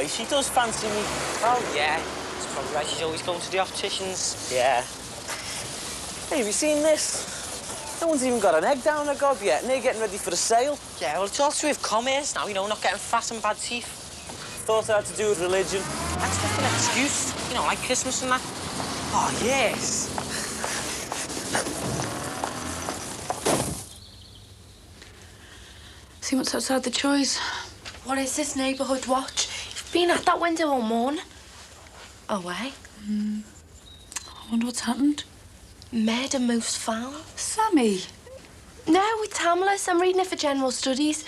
she does fancy me. Oh, yeah. It's probably why she's always going to the opticians. Yeah. Hey, have you seen this? No one's even got an egg down their gob yet, and they're getting ready for the sale. Yeah, well, it's all to do with commerce now, you know, not getting fat and bad teeth. Thought it had to do with religion. That's just an excuse, you know, like Christmas and that. Oh, yes. See what's outside the choice. What is this neighbourhood watch? You've been at that window all morning. Away. I wonder what's happened. Murder moves foul. Sammy. No, it's harmless. I'm reading it for general studies.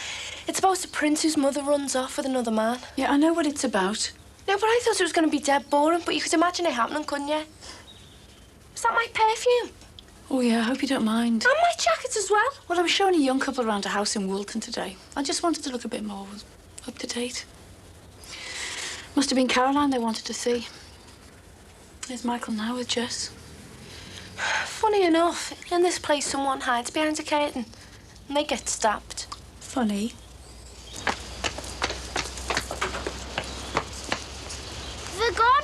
It's about a prince whose mother runs off with another man. Yeah, I know what it's about. No, but I thought it was going to be dead boring, but you could imagine it happening, couldn't you? Is that my perfume? Oh, yeah, I hope you don't mind. And my jacket as well. Well, I was showing a young couple around a house in Woolton today. I just wanted to look a bit more up to date. Must have been Caroline they wanted to see. There's Michael now with Jess. Funny enough, in this place someone hides behind a curtain and they get stabbed. Funny. They're gone?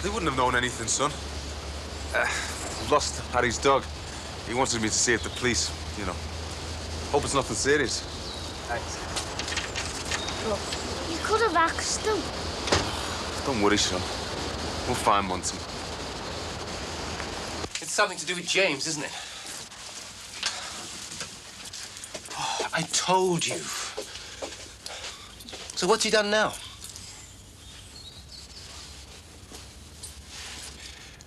They wouldn't have known anything, son. Lost Harry's dog. He wanted me to see if the police, you know. Hope it's nothing serious. Thanks. Look, you could have asked them. Don't worry, son. We'll find Monty. It's something to do with James, isn't it? Oh, I told you. So what's he done now?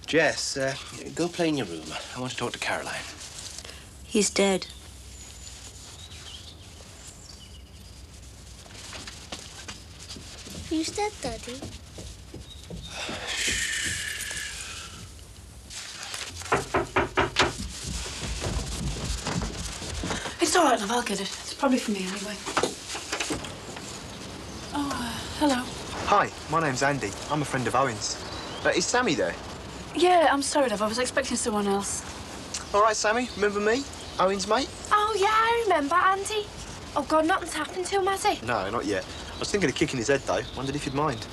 Jess, go play in your room. I want to talk to Caroline. He's dead. Who's dead, Daddy? It's all right, love. I'll get it. It's probably for me anyway. Oh, hello. Hi, my name's Andy. I'm a friend of Owen's. Is Sammy there? Yeah, I'm sorry, love. I was expecting someone else. All right, Sammy. Remember me? Owen's mate? Oh, yeah, I remember, Andy. Oh, God, nothing's happened to him, has he? No, not yet. I was thinking of kicking his head, though. Wondered if you'd mind.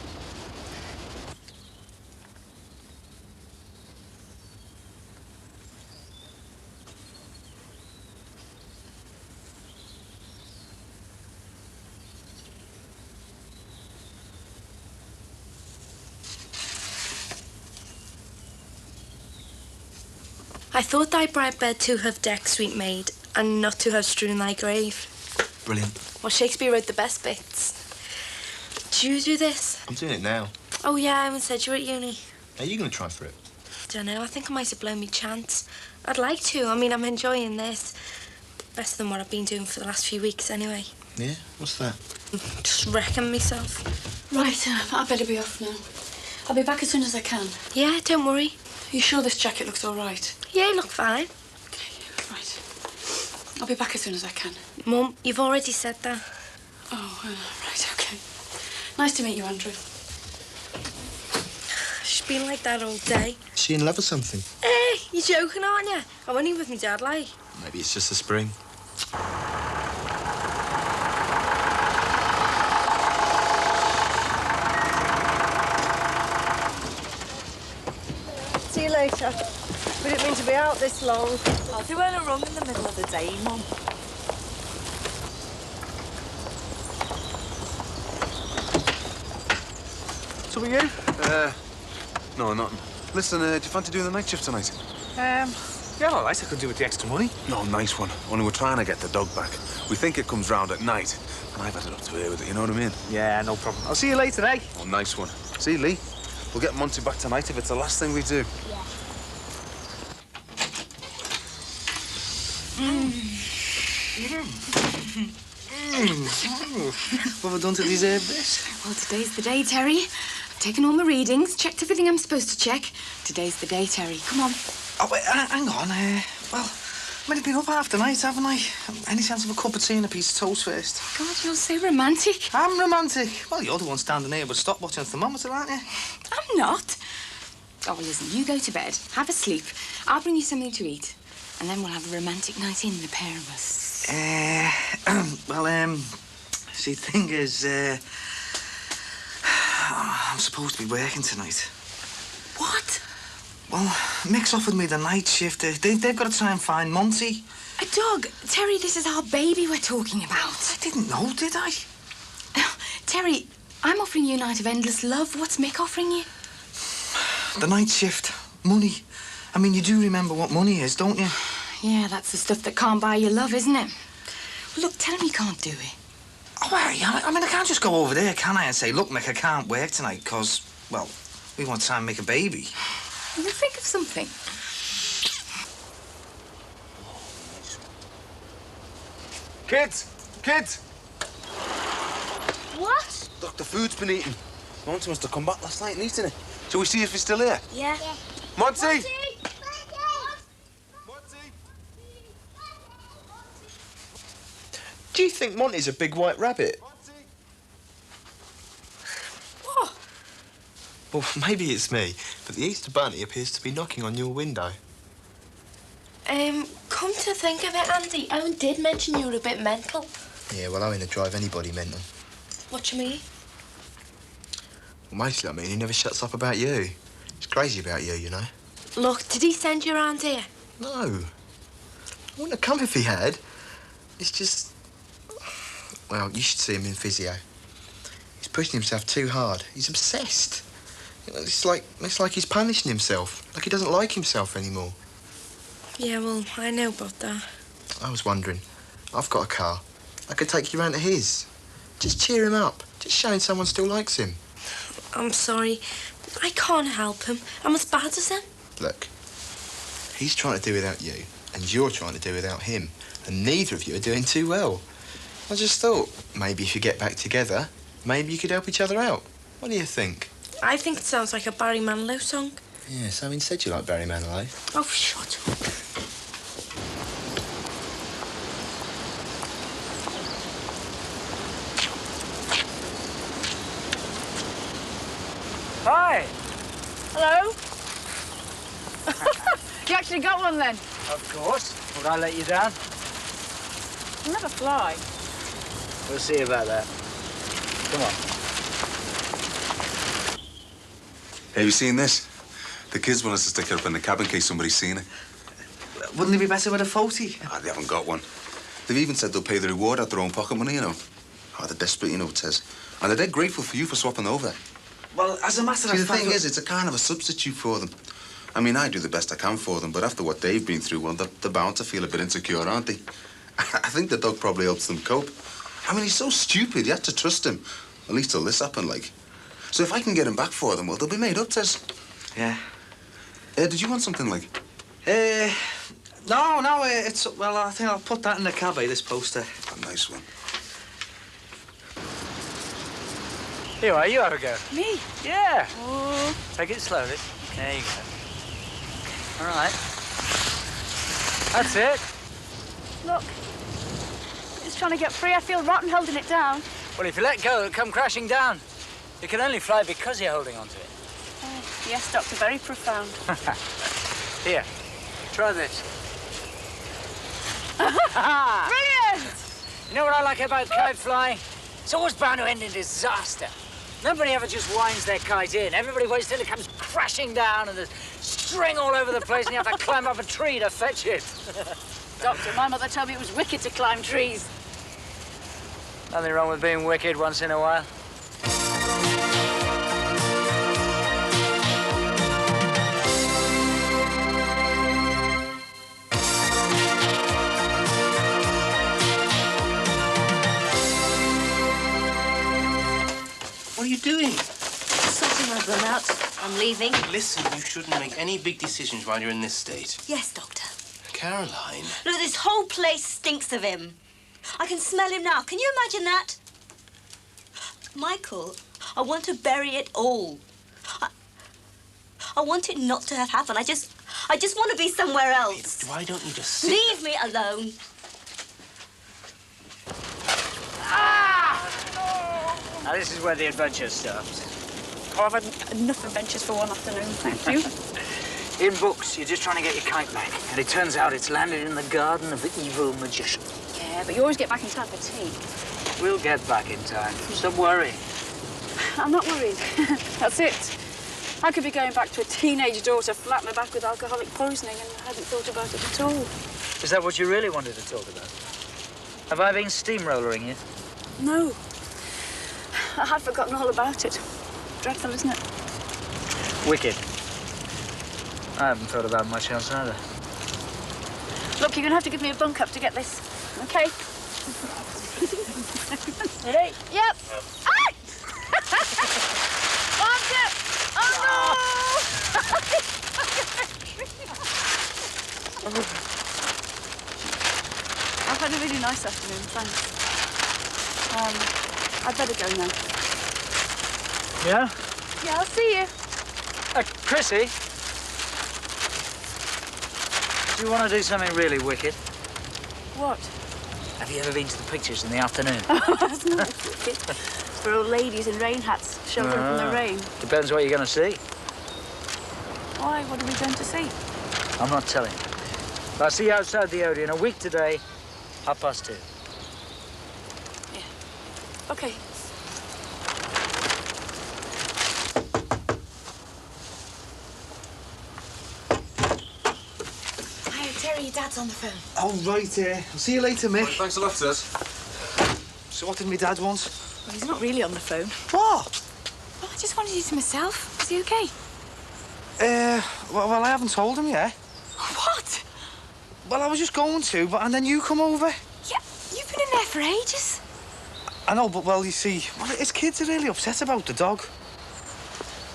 I thought thy bright bed to have decked, sweet maid, and not to have strewn thy grave. Brilliant. Well, Shakespeare wrote the best bits. Do you do this? I'm doing it now. Oh, yeah, I haven't said you were at uni. Are you going to try for it? Don't know, I think I might have blown me chance. I'd like to. I mean, I'm enjoying this. Better than what I've been doing for the last few weeks, anyway. Yeah? What's that? Just wrecking myself. Right, I better be off now. I'll be back as soon as I can. Yeah, don't worry. Are you sure this jacket looks all right? Yeah, you look fine. Okay, right. I'll be back as soon as I can. Mum, you've already said that. Oh, right, okay. Nice to meet you, Andrew. She's been like that all day. Is she in love or something? Hey, you're joking, aren't you? I'm only with my dad, like. Maybe it's just the spring. See you later. We didn't mean to be out this long. I'll do her wrong in the middle of the day, Mum. So are you? No, nothing. Listen, do you fancy doing the night shift tonight? Yeah, all right. I could do with the extra money. No, nice one. Only we're trying to get the dog back. We think it comes round at night, and I've had it up to here with it, you know what I mean? Yeah, no problem. I'll see you later, eh? Oh, nice one. See, Lee, we'll get Monty back tonight if it's the last thing we do. Yeah. What have I done to deserve this? Well, today's the day, Terry. I've taken all my readings, checked everything I'm supposed to check. Today's the day, Terry. Come on. Oh, wait, hang on. Well, I mean, I've been up half the night, haven't I? Any chance of a cup of tea and a piece of toast first? God, you're so romantic. I'm romantic. Well, you're the one standing here with a stopwatch and a thermometer, aren't you? I'm not. Oh, well, listen, you go to bed, have a sleep. I'll bring you something to eat. And then we'll have a romantic night in, the pair of us. Well, see, thing is, I'm supposed to be working tonight. What? Well, Mick's offered me the night shift. They've got to try and find Monty. Doug, Terry, this is our baby we're talking about. I didn't know, did I? Terry, I'm offering you a night of endless love. What's Mick offering you? The night shift. Money. I mean, you do remember what money is, don't you? Yeah, that's the stuff that can't buy you love, isn't it? Well, look, tell him you can't do it. Oh, Harry, I mean, I can't just go over there, can I, and say, look, Mick, I can't work tonight because, well, we want to try and make a baby. Well, think of something. Kids! What? Look, the food's been eaten. Monty must have come back last night and eaten it. Shall we see if he's still here? Yeah. Monty! Monty! Do you think Monty's a big white rabbit? What? Well, maybe it's me, but the Easter Bunny appears to be knocking on your window. Come to think of it, Andy, Owen did mention you were a bit mental. Yeah, well, Owen would drive anybody mental. What do you mean? Well, mostly, I mean, he never shuts up about you. He's crazy about you, you know. Look, did he send you around here? No. I wouldn't have come if he had. It's just... Well, you should see him in physio. He's pushing himself too hard. He's obsessed. You know, it's like he's punishing himself, like he doesn't like himself anymore. Yeah, well, I know about that. I was wondering, I've got a car. I could take you round to his. Just cheer him up. Just showing someone still likes him. I'm sorry. I can't help him. I'm as bad as him. Look, he's trying to do without you, and you're trying to do without him, and neither of you are doing too well. I just thought, maybe if you get back together, maybe you could help each other out. What do you think? I think it sounds like a Barry Manilow song. Yeah, so said you like Barry Manilow. Oh, shut up. Hi. Hello? You actually got one then? Of course. Would I let you down? I'll never fly. We'll see about that. Come on. Have you seen this? The kids want us to stick it up in the cab in case somebody's seen it. Wouldn't it be better with a 40? Ah, they haven't got one. They've even said they'll pay the reward out their own pocket money, you know. Oh, they're desperate, you know, it says. And they're dead grateful for you for swapping over. Well, as a matter of See, the fact... thing is, it's a kind of a substitute for them. I mean, I do the best I can for them, but after what they've been through, well, they're bound to feel a bit insecure, aren't they? I think the dog probably helps them cope. I mean, he's so stupid, you have to trust him. At least till this happened, like. So if I can get him back for them, well, they'll be made up, Tess. Yeah. Did you want something, like? No, it's... Well, I think I'll put that in the cabbie, this poster. A nice one. Here you are, you have a go. Me? Yeah. Oh. Take it slowly. There you go. All right. That's it. Look. Just trying to get free. I feel rotten holding it down. Well, if you let go, it'll come crashing down. You can only fly because you're holding onto it. Yes, Doctor, very profound. Here, try this. Brilliant! You know what I like about kite flying? It's always bound to end in disaster. Nobody ever just winds their kite in. Everybody waits till it comes crashing down and there's string all over the place and you have to climb up a tree to fetch it. Doctor, my mother told me it was wicked to climb trees. Nothing wrong with being wicked once in a while. What are you doing? Sorting my bun out. I'm leaving. Listen, you shouldn't make any big decisions while you're in this state. Yes, Doctor. Caroline. Look, this whole place stinks of him. I can smell him now. Can you imagine that? Michael, I want to bury it all. I want it not to have happened. I just want to be somewhere else. Why don't you just sit... Leave me alone. Now, this is where the adventure starts. Oh, I've had enough adventures for one afternoon, thank you. In books, you're just trying to get your kite back. And it turns out it's landed in the garden of the evil magician. Yeah, but you always get back in time for tea. We'll get back in time. Stop worrying. I'm not worried. That's it. I could be going back to a teenage daughter flat in the back with alcoholic poisoning, and I hadn't thought about it at all. Is that what you really wanted to talk about? Have I been steamrollering you? No. I had forgotten all about it. Dreadful, isn't it? Wicked. I haven't thought about much else either. Look, you're going to have to give me a bunk up to get this, OK? Ready? Yep. Ah! Arms up! Oh, no! I've had a really nice afternoon, thanks. I'd better go now. Yeah? Yeah, I'll see you. Chrissy? Do you want to do something really wicked? What? Have you ever been to the pictures in the afternoon? That's not wicked. For old ladies in rain hats, sheltering from the rain. Depends what you're going to see. Why? What are we going to see? I'm not telling you. I'll see you outside the Odeon a week today, 2:30. Yeah. OK. Hi, Terry, your dad's on the phone. Oh, right, I'll see you later, Mick. Well, thanks a lot, Tess. So what did my dad want? Well, he's not really on the phone. What? Well, I just wanted you to myself. Is he OK? Well, I haven't told him yet. What? Well, I was just going to, and then you come over. Yeah, you've been in there for ages. I know, but, well, you see, his kids are really upset about the dog.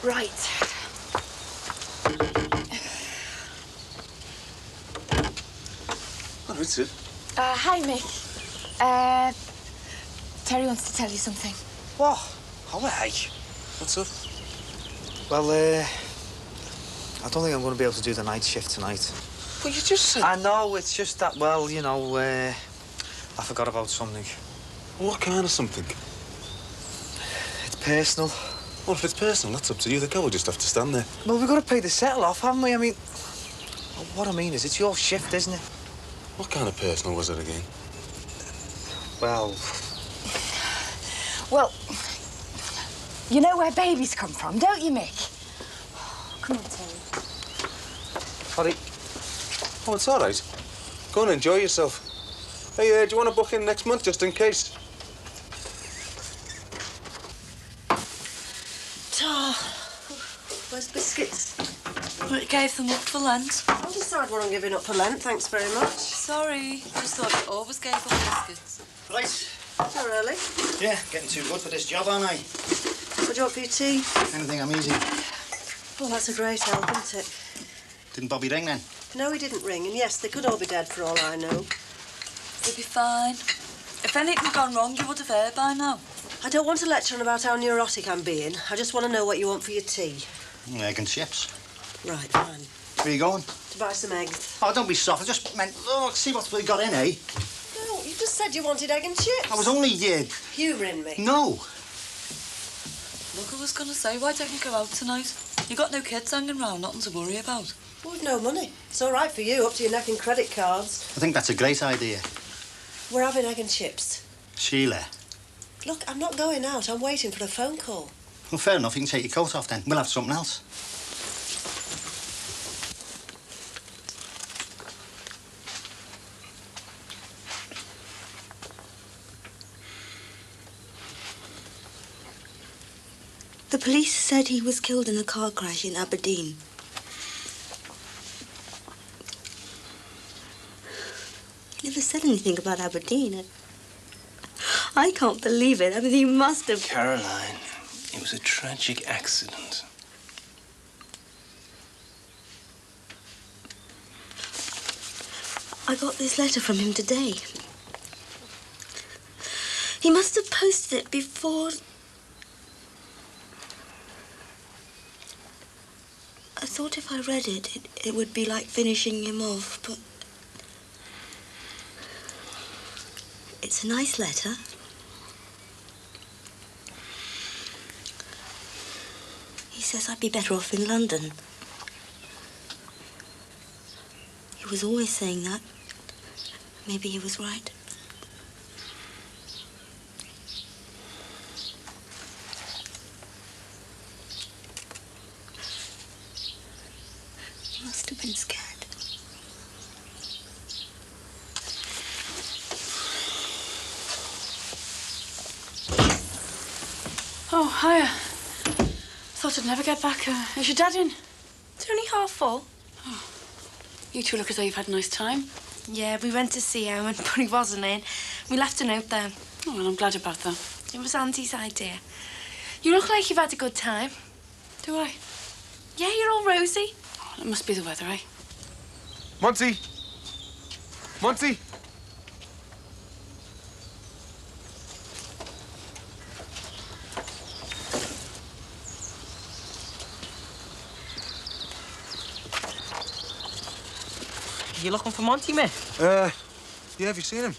Right. Oh, Richard. Hi, Mick. Terry wants to tell you something. What? Oh, hey. What's up? Well, I don't think I'm going to be able to do the night shift tonight. Well, you just said... I know, it's just that, well, you know, I forgot about something. What kind of something? It's personal. Well, if it's personal, that's up to you. The girl will just have to stand there. Well, we've got to pay the settle off, haven't we? I mean, what I mean is, it's your shift, isn't it? What kind of personal was it again? Well... Well, you know where babies come from, don't you, Mick? Come on, Terry. Sorry. Oh, it's all right. Go and enjoy yourself. Hey, do you want to book in next month, just in case? Tar, where's biscuits? We gave them up for Lent. I'll decide what I'm giving up for Lent, thanks very much. Sorry, just thought you always gave up biscuits. Right. So early. Yeah, getting too good for this job, aren't I? What do you want for your tea? Anything I'm easy. Well, that's a great help, isn't it? Didn't Bobby ring then? No, he didn't ring, and yes, they could all be dead for all I know. They'd be fine. If anything had gone wrong, you would have heard by now. I don't want to lecture on about how neurotic I'm being. I just want to know what you want for your tea. Egg and chips. Right, fine. Where are you going? To buy some eggs. Oh, don't be soft. I just meant, look, see what we got in, eh? No, you just said you wanted egg and chips. I was only, humouring me. No. Look, I was going to say, why don't you go out tonight? You got no kids hanging round, nothing to worry about. Well, we've no money. It's all right for you, up to your neck in credit cards. I think that's a great idea. We're having egg and chips. Sheila. Look, I'm not going out. I'm waiting for a phone call. Well, fair enough. You can take your coat off then. We'll have something else. The police said he was killed in a car crash in Aberdeen. He never said anything about Aberdeen. I can't believe it. I mean, he must have... Caroline, it was a tragic accident. I got this letter from him today. He must have posted it before... I thought if I read it, it would be like finishing him off, but... It's a nice letter. He says I'd be better off in London. He was always saying that. Maybe he was right. have been scared. Oh, hiya. Thought I'd never get back. Is your dad in? It's only 4:30. Oh. You two look as though you've had a nice time. Yeah, we went to see him, but he wasn't in. We left a note there. Oh, well, I'm glad about that. It was Auntie's idea. You look like you've had a good time. Do I? Yeah, you're all rosy. Oh, it must be the weather, eh? Monty! Monty! You looking for Monty, mate? Yeah, have you seen him?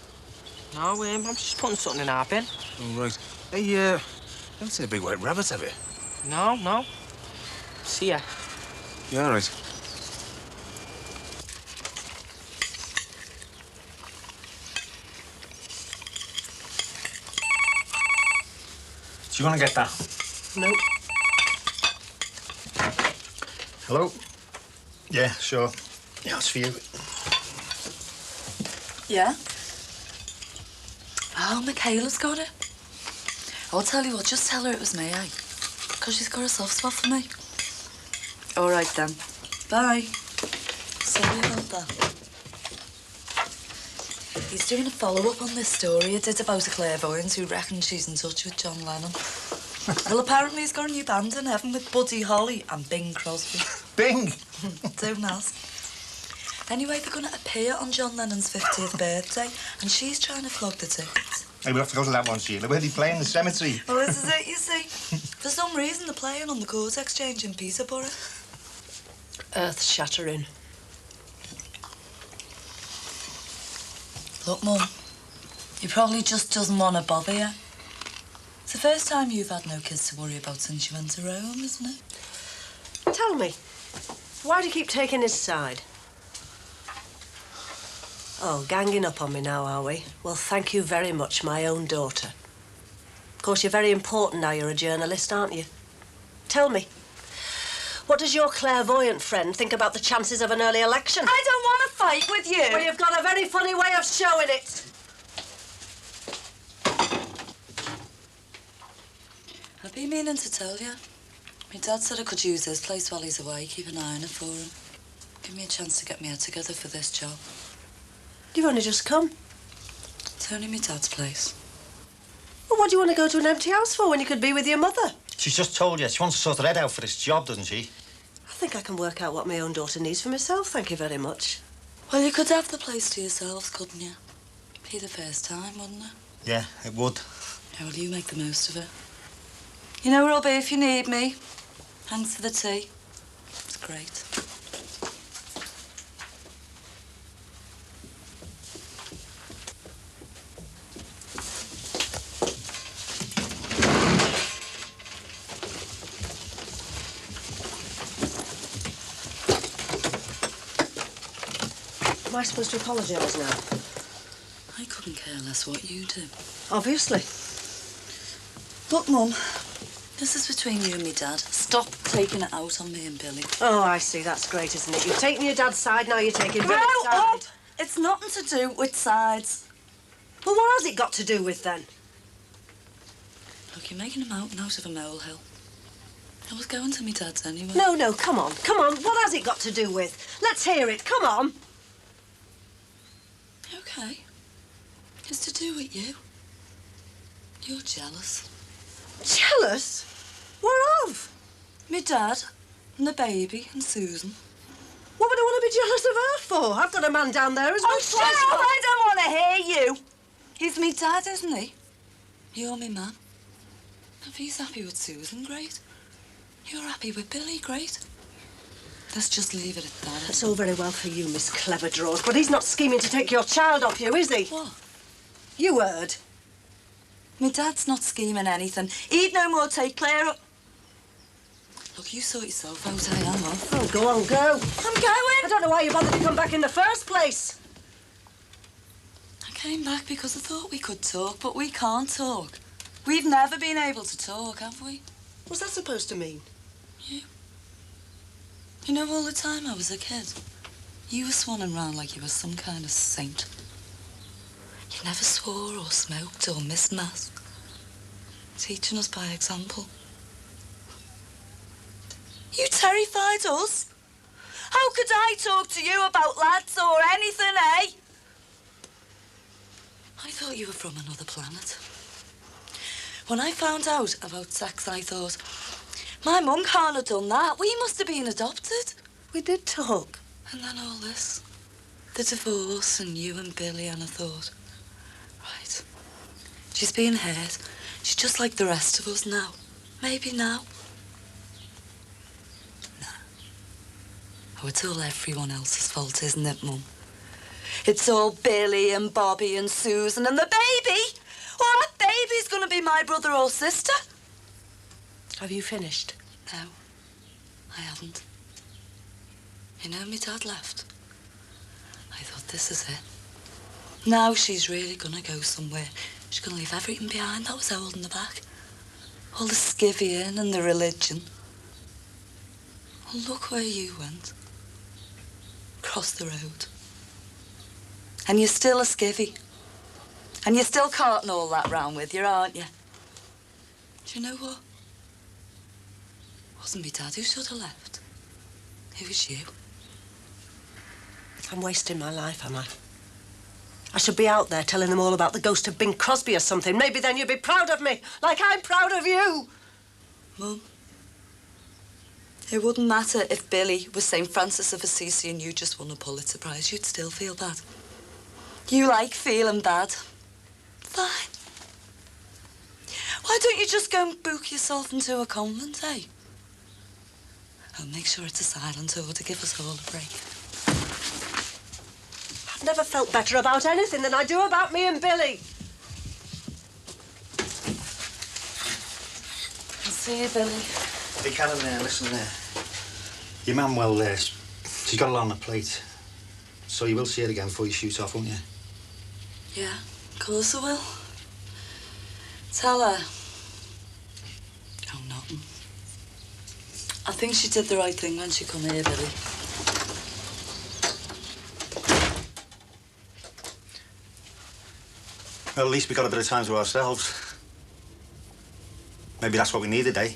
No, I'm just putting something in our bin. Oh, right. Hey, you haven't seen a big white rabbit, have you? No. See ya. Yeah, all right. Do you want to get that? No. Hello? Yeah, sure. Yeah, it's for you. Yeah? Oh, Michaela's got it. I'll tell you what, just tell her it was me, eh? Because she's got a soft spot for me. All right, then. Bye. Sorry about that. He's doing a follow-up on this story he did about a clairvoyant who reckons she's in touch with John Lennon. Well, apparently he's got a new band in heaven with Buddy Holly and Bing Crosby. Bing! Don't ask. Anyway, they're going to appear on John Lennon's 50th birthday, and she's trying to flog the tickets. Hey, we'll have to go to that one, Sheila. Where they play in the cemetery. Well, this is it, you see. For some reason, they're playing on the Court Exchange in Peterborough. Earth-shattering. Look, Mum, he probably just doesn't want to bother you. It's the first time you've had no kids to worry about since you went to Rome, isn't it? Tell me, why do you keep taking his side? Oh, ganging up on me now, are we? Well, thank you very much, my own daughter. Of course, you're very important now you're a journalist, aren't you? Tell me, what does your clairvoyant friend think about the chances of an early election? I don't want to fight with you. Well, you've got a very funny way of showing it. I've been meaning to tell you. My dad said I could use this place while he's away, keep an eye on it for him. Give me a chance to get my head together for this job. You've only just come. It's only my dad's place. Well, what do you want to go to an empty house for when you could be with your mother? She's just told you. She wants to sort her head out for this job, doesn't she? I think I can work out what my own daughter needs for myself, thank you very much. Well, you could have the place to yourselves, couldn't you? Be the first time, wouldn't it? Yeah, it would. Yeah, well, you make the most of it. You know where I'll be if you need me. Thanks for the tea. It's great. Am I supposed to apologise now? I couldn't care less what you do. Obviously. Look, Mum, this is between you and me Dad. Stop taking it out on me and Billy. Oh, I see. That's great, isn't it? You've taken your dad's side, now you're taking Billy's Grow side. up! It's nothing to do with sides. Well, what has it got to do with, then? Look, you're making a mountain out of a molehill. I was going to me Dad's anyway. No, come on. Come on. What has it got to do with? Let's hear it. Come on. OK. It's to do with you. You're jealous. Jealous? Whereof? Me Dad and the baby and Susan. What would I want to be jealous of her for? I've got a man down there who's Oh, much shut up! twice I don't want to hear you. He's me Dad, isn't he? You're me man. If he's happy with Susan, great. You're happy with Billy, great. Let's just leave it at that. That's all very well for you, Miss Clever Draws, but he's not scheming to take your child off you, is he? What? You heard. Me Dad's not scheming anything. He'd no more take Claire up. Look, you sort yourself out, I am off. Oh, go on, go. I'm going. I don't know why you bothered to come back in the first place. I came back because I thought we could talk, but we can't talk. We've never been able to talk, have we? What's that supposed to mean? You know, all the time I was a kid, You were swanning round like you were some kind of saint. You never swore or smoked or missed mass. Teaching us by example. You terrified us. How could I talk to you about lads or anything, eh? I thought you were from another planet. When I found out about sex, I thought, my mum can't have done that. We must have been adopted. We did talk. And then all this. The divorce and you and Billy, and I thought, right, she's being hurt. She's just like the rest of us now. Maybe now. No. Oh, it's all everyone else's fault, isn't it, Mum? It's all Billy and Bobby and Susan and the baby. Oh, that baby's gonna be my brother or sister. Have you finished? No, I haven't. You know, my dad left. I thought, this is it. Now she's really gonna go somewhere. She's gonna leave everything behind that was holding her back. All the skivvying and the religion. Well, look where you went. Across the road. And you're still a skivvy. And you're still carting all that round with you, aren't you? Do you know what? It wasn't me dad who should have left. It was you. I'm wasting my life, am I? I should be out there telling them all about the ghost of Bing Crosby or something. Maybe then you'd be proud of me, like I'm proud of you. Mum, it wouldn't matter if Billy was St. Francis of Assisi and you just won a Pulitzer Prize. You'd still feel bad. You like feeling bad. Fine. Why don't you just go and book yourself into a convent, eh? Oh, make sure it's a silent tour to give us all a break. I've never felt better about anything than I do about me and Billy. I'll see you, Billy. Hey, Karen, listen there. Your mum, well, she's got a lot on the plate. So you will see her again before you shoot off, won't you? Yeah, of course I will. Tell her. Oh, nothing. I think she did the right thing when she come here, Billy. Well, at least we got a bit of time to ourselves. Maybe that's what we needed, eh?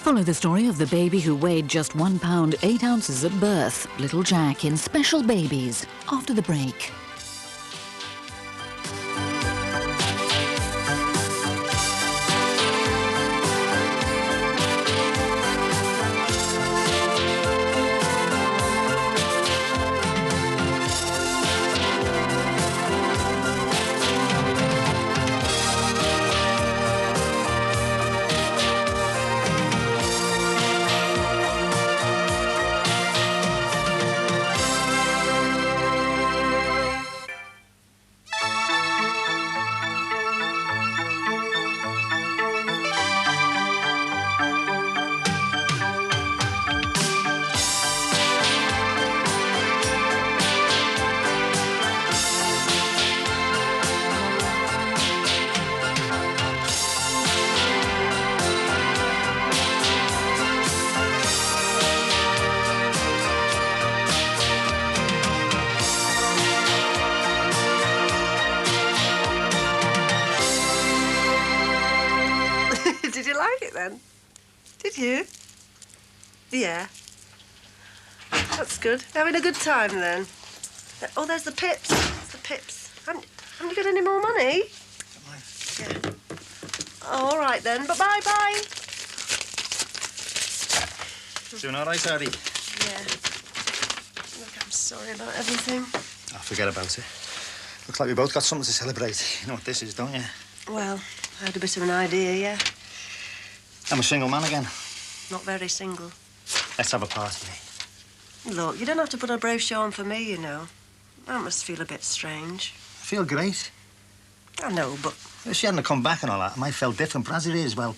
Follow the story of the baby who weighed just 1 pound 8 ounces at birth, little Jack, in Special Babies, after the break. Did you like it then? Did you? Yeah. That's good. Having a good time then. Oh, there's the pips. There's the pips. Haven't you got any more money? Yeah. Oh, all right then. But bye-bye. Doing all right, Harry? Yeah. Look, I'm sorry about everything. Oh, forget about it. Looks like we both got something to celebrate. You know what this is, don't you? Well, I had a bit of an idea, yeah. I'm a single man again. Not very single. Let's have a party. Look, you don't have to put a brave show on for me, you know. I must feel a bit strange. I feel great. I know, but... If she hadn't come back and all that, I might feel different, but as it is, well,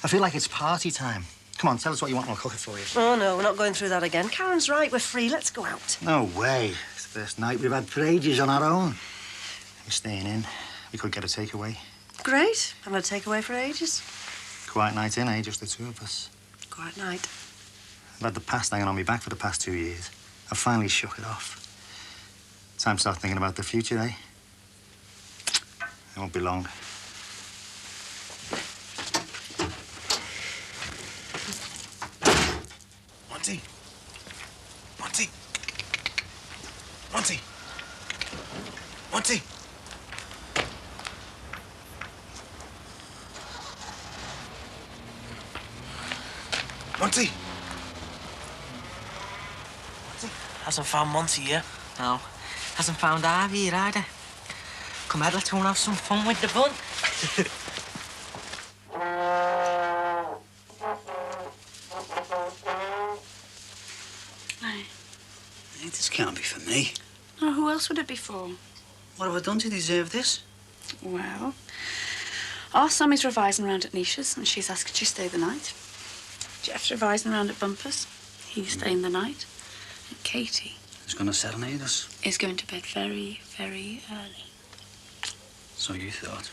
I feel like it's party time. Come on, tell us what you want and I'll cook it for you. Oh, no, we're not going through that again. Karen's right, we're free. Let's go out. No way. First night we've had for ages on our own. We're staying in. We could get a takeaway. Great. I've had a takeaway for ages. Quiet night in, eh? Just the two of us. Quiet night. I've had the past hanging on me back for the past 2 years. I've finally shook it off. Time to start thinking about the future, eh? It won't be long. Monty! Monty! Monty! Monty! Monty! Hasn't found Monty yet. No. Hasn't found Harvey yet either. Come on, let's go and have some fun with the bun. Hey. Hey, this can't be for me. Oh, who else would it be for? What have I done to deserve this? Well, our Sammy's revising around at Nisha's and she's asked you stay the night. Jeff's revising around at Bumpers. He's staying the night. And Katie Who's going to serenade us? is going to bed very, very early. So you thought.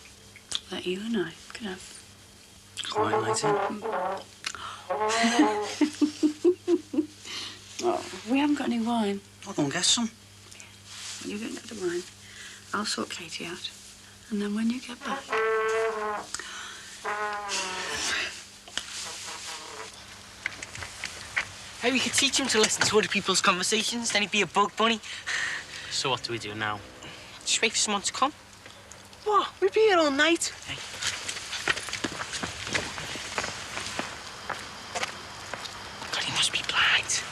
That you and I can have Quiet night in. Oh, we haven't got any wine. I'll go and get some. You go and get the wine. I'll sort Katie out. And then when you get back... Hey, we could teach him to listen to other people's conversations, then he'd be a bug bunny. So what do we do now? Just wait for someone to come. What? We'd be here all night. Hey. God, he must be blind.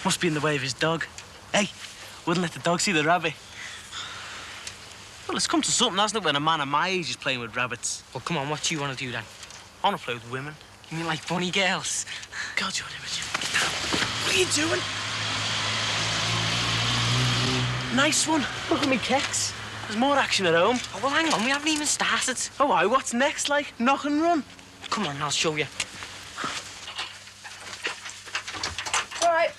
Must be in the way of his dog. Hey, wouldn't let the dog see the rabbit. Well, it's come to something, hasn't it, when a man of my age is playing with rabbits? Well, come on, what do you want to do then? I want to play with women. You mean like bunny girls? God, you're an image. What are you doing? Nice one. Look at me kicks. There's more action at home. Oh, well, hang on, we haven't even started. Oh, aye, what's next, like? Knock and run? Come on, I'll show you. All right.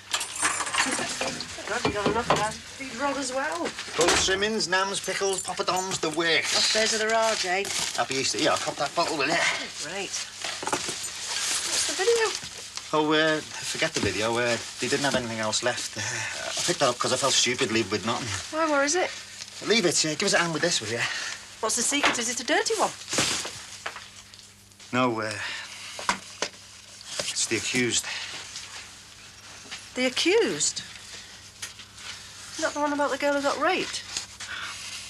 You've got enough now. Feed Rod as well. Cold trimmings, nams, pickles, poppadoms, the works. Upstairs at the Raj, eh? Happy Easter. Yeah, I'll cop that bottle with it. Right. What's the video? Oh, forget the video. They didn't have anything else left. I picked that up because I felt stupid leaving with nothing. Why, where is it? Leave it. Give us a hand with this, will you? What's the secret? Is it a dirty one? No, it's the accused. The accused? Isn't that the one about the girl who got raped?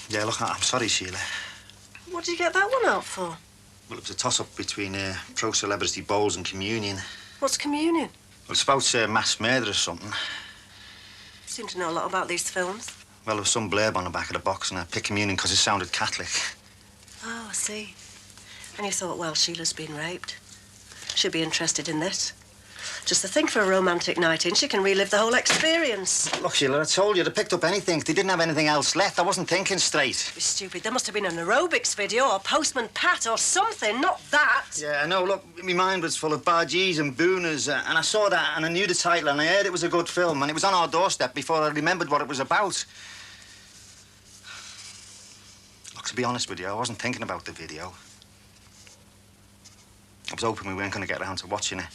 Yeah, look, I'm sorry, Sheila. What did you get that one out for? Well, it was a toss-up between pro-celebrity bowls and communion. What's communion? Well, it's about mass murder or something. You seem to know a lot about these films. Well, there was some blurb on the back of the box, and I picked communion because it sounded Catholic. Oh, I see. And you thought, well, Sheila's been raped. She'd be interested in this. Just the thing for a romantic night in, she can relive the whole experience. Look, Sheila, I told you, they picked up anything. They didn't have anything else left. I wasn't thinking straight. You're stupid. There must have been an aerobics video or Postman Pat or something, not that. Yeah, I know. Look, my mind was full of bargees and booners, and I saw that, and I knew the title, and I heard it was a good film, and it was on our doorstep before I remembered what it was about. Look, to be honest with you, I wasn't thinking about the video. I was hoping we weren't going to get around to watching it.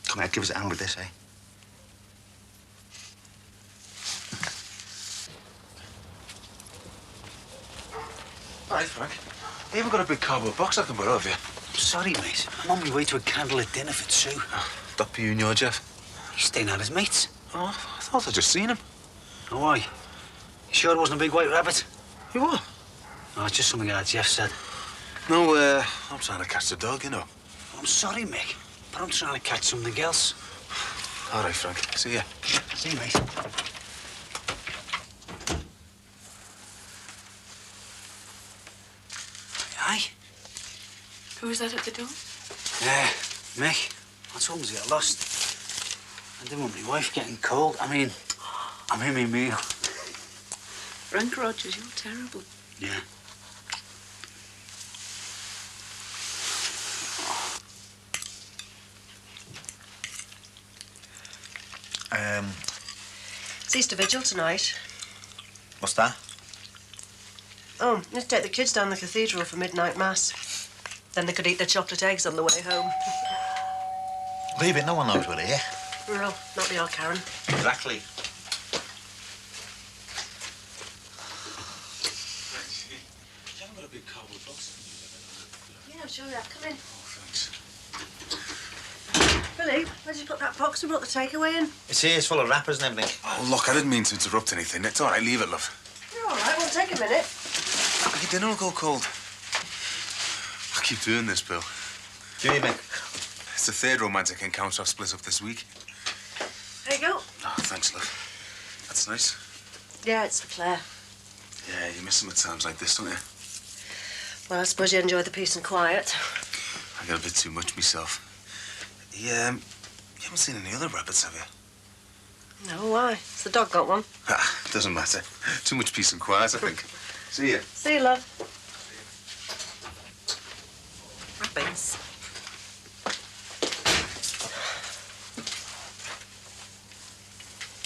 Come here, give us a hand with this, eh? All right, Frank. You ever got a big cardboard box I can borrow of you? I'm sorry, mate. I'm on my way to a candlelit dinner for two. That be you and your Jeff? He's staying at his mates. Oh, I thought I'd just seen him. Oh, why? You sure it wasn't a big white rabbit? You what? Oh, it's just something that Jeff said. No, I'm trying to catch the dog, you know. I'm sorry, Mick, but I'm trying to catch something else. All right, Frank. See ya. See you, mate. Aye. Who was that at the door? Yeah, Mick. I told him to get lost. I didn't want my wife getting cold. I mean, I'm in my meal. Frank Rogers, you're terrible. Yeah. It's Easter Vigil tonight. What's that? Oh, let's take the kids down the cathedral for midnight mass. Then they could eat their chocolate eggs on the way home. Leave it, no one knows we're here. Well, not be all Karen. Exactly. You haven't got a big cardboard box? Yeah, I'm sure you have. Come in. Oh, thanks. Billy, where did you put that box we brought the takeaway in? It's here, it's full of wrappers and everything. Oh, look, I didn't mean to interrupt anything. It's all right, leave it, love. You're all right, won't take a minute. Your dinner will go cold. I keep doing this, Bill. Do you need me? It's the third romantic encounter I've split up this week. There you go. Oh, thanks, love. That's nice. Yeah, it's for Claire. Yeah, you miss them at times like this, don't you? Well, I suppose you enjoy the peace and quiet. I get a bit too much myself. Yeah, you haven't seen any other rabbits, have you? No, why? Has the dog got one? Ah, doesn't matter. Too much peace and quiet, I think. See ya. See you, love. Rabbits.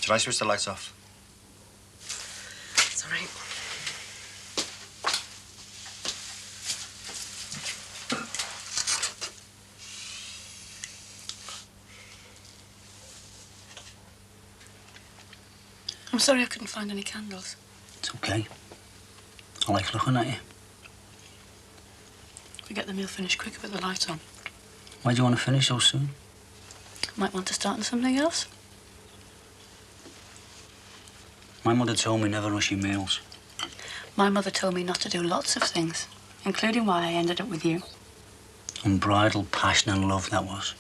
Should I switch the lights off? It's all right. I'm sorry I couldn't find any candles. It's okay. I like looking at you. We get the meal finished quicker with the light on. Why do you want to finish so soon? Might want to start on something else. My mother told me never rush your meals. My mother told me not to do lots of things, including why I ended up with you. Unbridled passion and love, that was.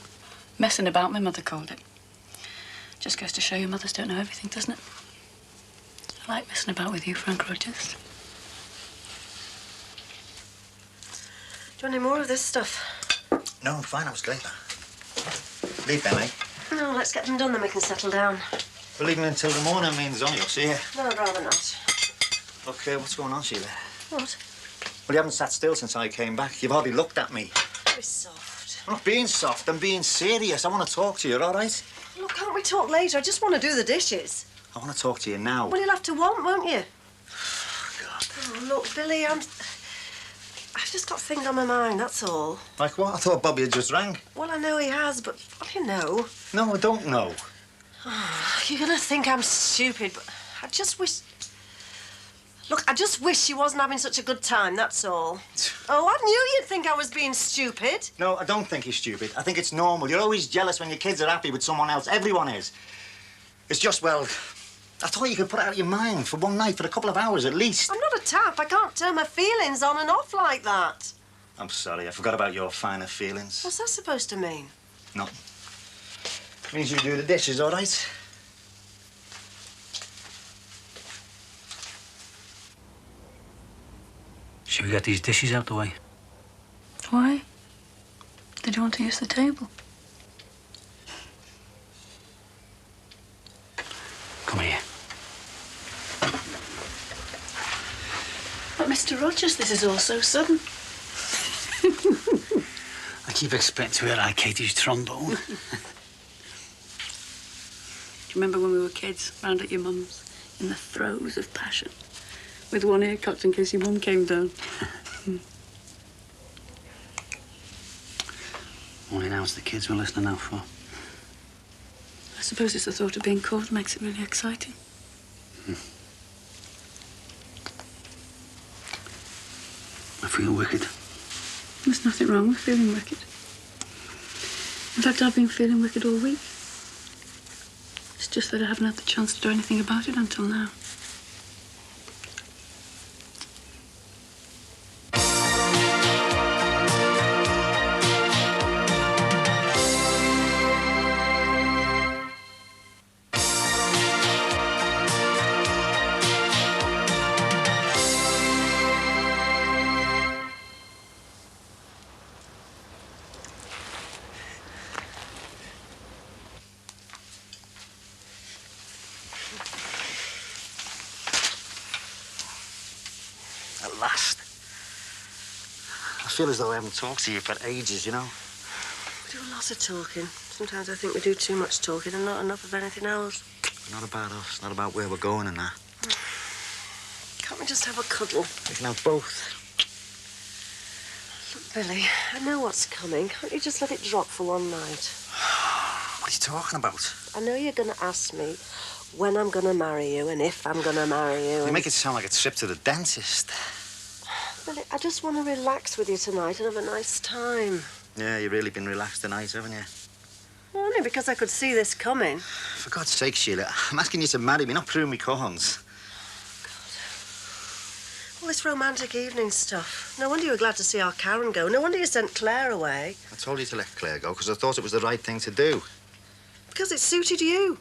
Messing about, my mother called it. Just goes to show you mothers don't know everything, doesn't it? I like messing about with you, Frank Rogers. Do you want any more of this stuff? No, I'm fine. I was great. Leave them, eh? No, let's get them done, then we can settle down. We're leaving until the morning. I mean, there's only us here. No, I'd rather not. Look, what's going on, Sheila? What? Well, you haven't sat still since I came back. You've hardly looked at me. Very soft. I'm not being soft. I'm being serious. I want to talk to you, all right? Look, can't we talk later? I just want to do the dishes. I want to talk to you now. Well, you'll have to want, won't you? God. Oh, look, Billy, I've just got things on my mind, that's all. Like what? I thought Bobby had just rang. Well, I know he has, but what do you know? No, I don't know. Oh, you're going to think I'm stupid, but I just wish... Look, I just wish she wasn't having such a good time, that's all. Oh, I knew you'd think I was being stupid. No, I don't think you're stupid. I think it's normal. You're always jealous when your kids are happy with someone else. Everyone is. It's just, well, I thought you could put it out of your mind for one night, for a couple of hours at least. I'm not a tap. I can't turn my feelings on and off like that. I'm sorry. I forgot about your finer feelings. What's that supposed to mean? No. Means you do the dishes, all right? Should we get these dishes out the way? Why? Did you want to use the table? Come here. But, Mr. Rogers, this is all so sudden. I keep expecting to hear like Katie's trombone. Do you remember when we were kids, round at your mum's, in the throes of passion, with one ear cocked in case your mum came down? Only now it's the kids we're listening out for. I suppose it's the thought of being caught makes it really exciting. I feel wicked. There's nothing wrong with feeling wicked. In fact, I've been feeling wicked all week. It's just that I haven't had the chance to do anything about it until now. At last. I feel as though I haven't talked to you for ages, you know? We do a lot of talking. Sometimes I think we do too much talking and not enough of anything else. Not about us, not about where we're going and that. Can't we just have a cuddle? We can have both. Look, Billy, I know what's coming. Can't you just let it drop for one night? What are you talking about? I know you're going to ask me when I'm going to marry you and if I'm going to marry you. You make it sound like a trip to the dentist. Billy, I just want to relax with you tonight and have a nice time. Yeah, you've really been relaxed tonight, haven't you? Well, only because I could see this coming. For God's sake, Sheila, I'm asking you to marry me, not proving me corns. All this romantic evening stuff. No wonder you were glad to see our Karen go. No wonder you sent Claire away. I told you to let Claire go because I thought it was the right thing to do. Because it suited you.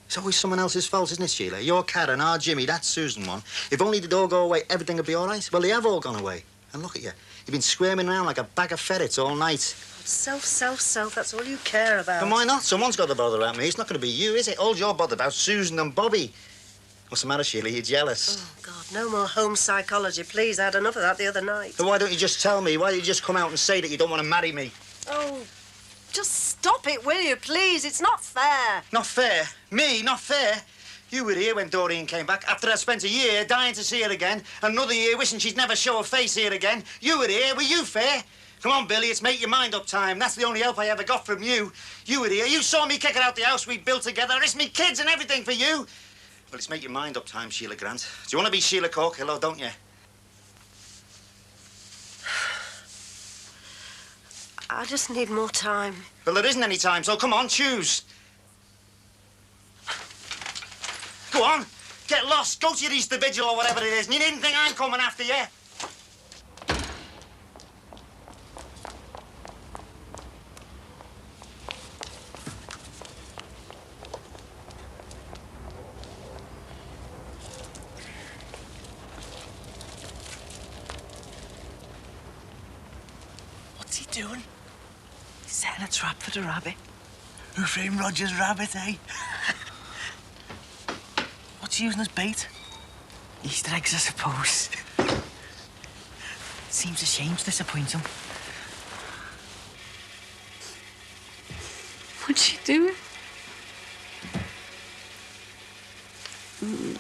It's always someone else's fault, isn't it, Sheila? Your Karen, our Jimmy, that Susan one. If only they'd all go away, everything would be all right. Well, they have all gone away. And look at you. You've been squirming around like a bag of ferrets all night. Self, self, self. That's all you care about. And why not? Someone's got to bother about me. It's not going to be you, is it? All you're bothered about, Susan and Bobby. What's the matter, Sheila? You're jealous? Oh, God, no more home psychology, please. I had enough of that the other night. Then why don't you just tell me? Why don't you just come out and say that you don't want to marry me? Oh, just stop it, will you, please? It's not fair. Not fair? Me? Not fair? You were here when Doreen came back, after I'd spent a year dying to see her again, and another year wishing she'd never show her face here again. You were here. Were you fair? Come on, Billy, it's make your mind up time. That's the only help I ever got from you. You were here. You saw me kicking out the house we built together. It's me kids and everything for you. Well, it's make your mind up time, Sheila Grant. Do you want to be Sheila Corkill, or don't you? I just need more time. Well, there isn't any time, so come on, choose. Go on, get lost, go to your Easter Vigil or whatever it is, and you needn't think I'm coming after you. What's he doing? He's setting a trap for the rabbit. Who framed Roger's rabbit, eh? What's he using as bait? Easter eggs, I suppose. Seems a shame to disappoint him. What's she doing?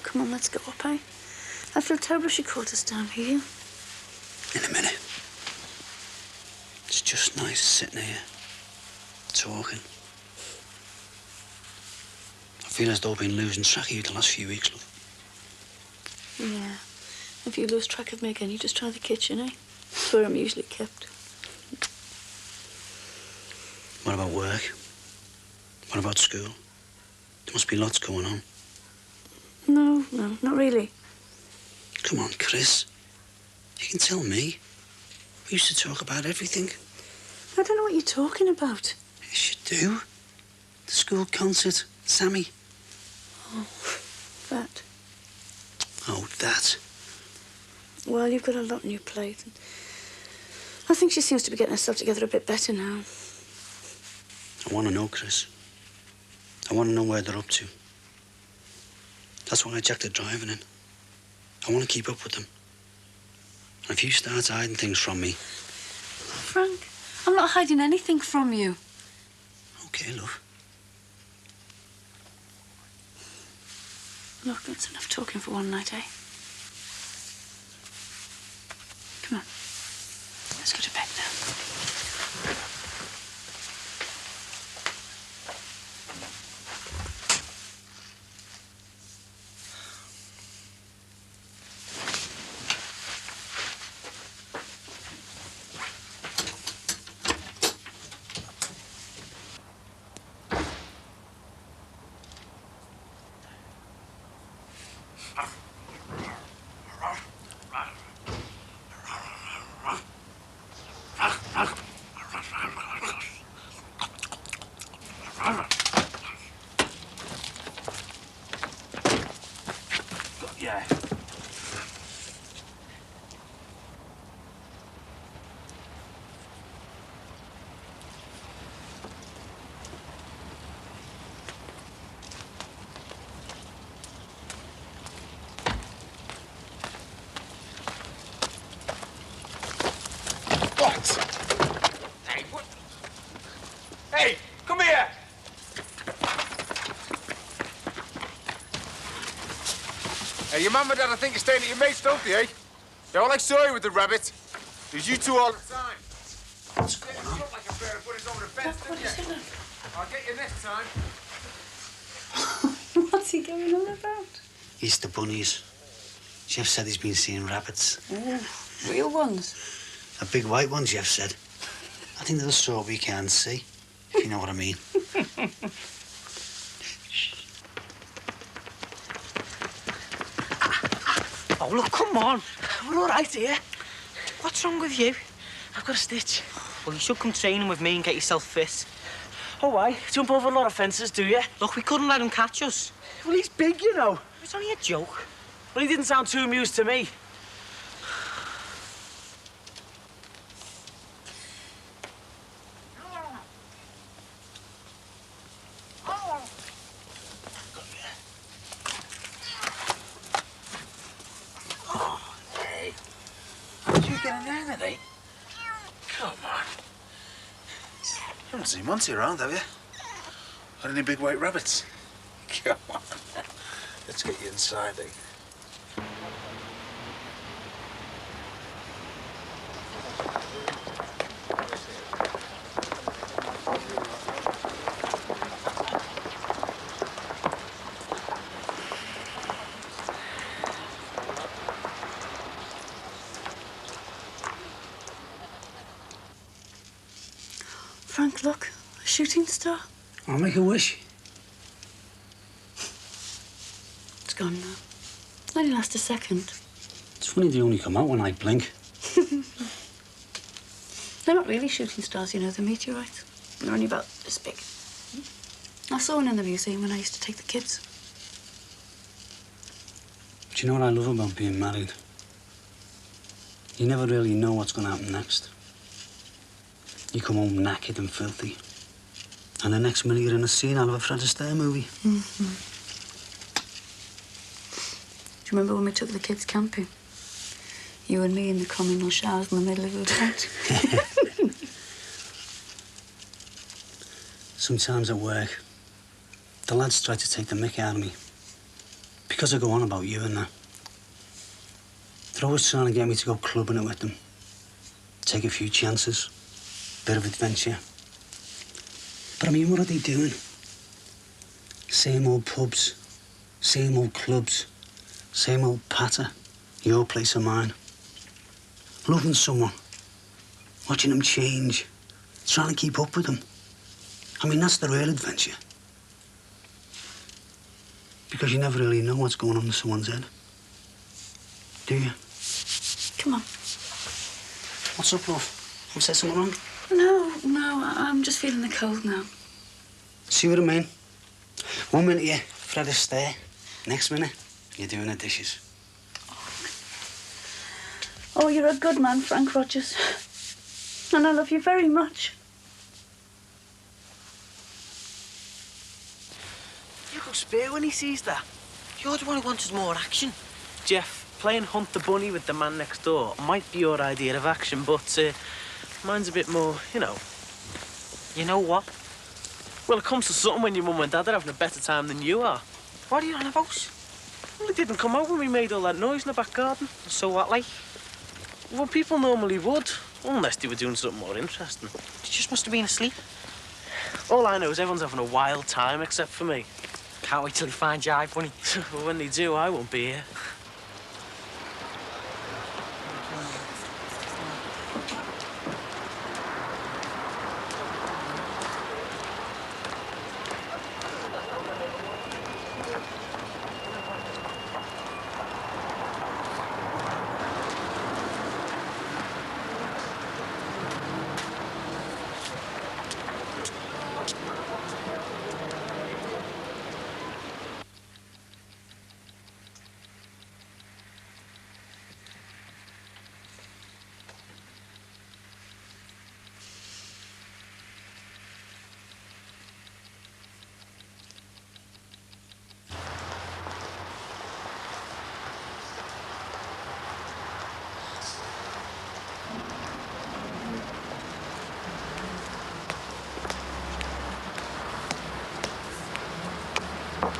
Come on, let's go up, eh? I feel terrible she caught us down here. In a minute. It's just nice sitting here, talking. I feel as though I've been losing track of you the last few weeks, love. Yeah. If you lose track of me again, you just try the kitchen, eh? It's where I'm usually kept. What about work? What about school? There must be lots going on. No, not really. Come on, Chris. You can tell me. We used to talk about everything. I don't know what you're talking about. Yes, you do. The school concert, Sammy. Oh, that. Oh, that. Well, you've got a lot on your plate. I think she seems to be getting herself together a bit better now. I want to know, Chris. I want to know where they're up to. That's why I jacked the driving in. I want to keep up with them. And if you start hiding things from me... Frank, I'm not hiding anything from you. Okay, love. Look, that's enough talking for one night, eh? Come on. Let's go to bed now. Your mum and dad, I think, are staying at your mate's, don't they, eh? Yeah, all I saw you with the rabbit. There's you two all the time. What's going on? You look like a pair of bunnies over the fence, didn't you? I'll get you next time. What's he going on about? Easter bunnies. Jeff said he's been seeing rabbits. Oh, real ones? A big white one, Jeff said. I think they're the sort we can't see, if you know what I mean. Oh, look, come on. We're all right here. What's wrong with you? I've got a stitch. Well, you should come training with me and get yourself fit. Oh, why? Jump over a lot of fences, do you? Look, we couldn't let him catch us. Well, he's big, you know. It's only a joke. Well, he didn't sound too amused to me. You haven't seen Monty around, have you? Got any big white rabbits? Come on. Let's get you inside, eh? Frank, look. A shooting star. I'll make a wish. It's gone now. Only last a second. It's funny they only come out when I blink. They're not really shooting stars, you know. They're meteorites. They're only about this big. I saw one in the museum when I used to take the kids. Do you know what I love about being married? You never really know what's going to happen next. You come home knackered and filthy. And the next minute you're in a scene out of a Fred Astaire movie. Mm-hmm. Do you remember when we took the kids camping? You and me in the communal showers in the middle of the tent. Sometimes at work, the lads try to take the mick out of me. Because I go on about you and that. They're always trying to get me to go clubbing it with them. Take a few chances. Bit of adventure. But I mean, what are they doing? Same old pubs, same old clubs, same old patter, your place or mine. Loving someone, watching them change, trying to keep up with them. I mean, that's the real adventure. Because you never really know what's going on in someone's head. Do you? Come on. What's up, love? Have I said something wrong? No, I'm just feeling the cold now. See what I mean? 1 minute you're Fred Astaire, next minute you're doing the dishes. Oh, you're a good man, Frank Rogers. And I love you very much. You go spare when he sees that. You're the one who wanted more action. Jeff, playing Hunt the Bunny with the man next door might be your idea of action, but mine's a bit more, you know. You know what? Well, it comes to something when your mum and dad are having a better time than you are. What are you on about? Well, it didn't come out when we made all that noise in the back garden. So what, like? Well, people normally would, unless they were doing something more interesting. You just must have been asleep. All I know is everyone's having a wild time except for me. Can't wait till you find Jive, Bunny. Well, when they do, I won't be here.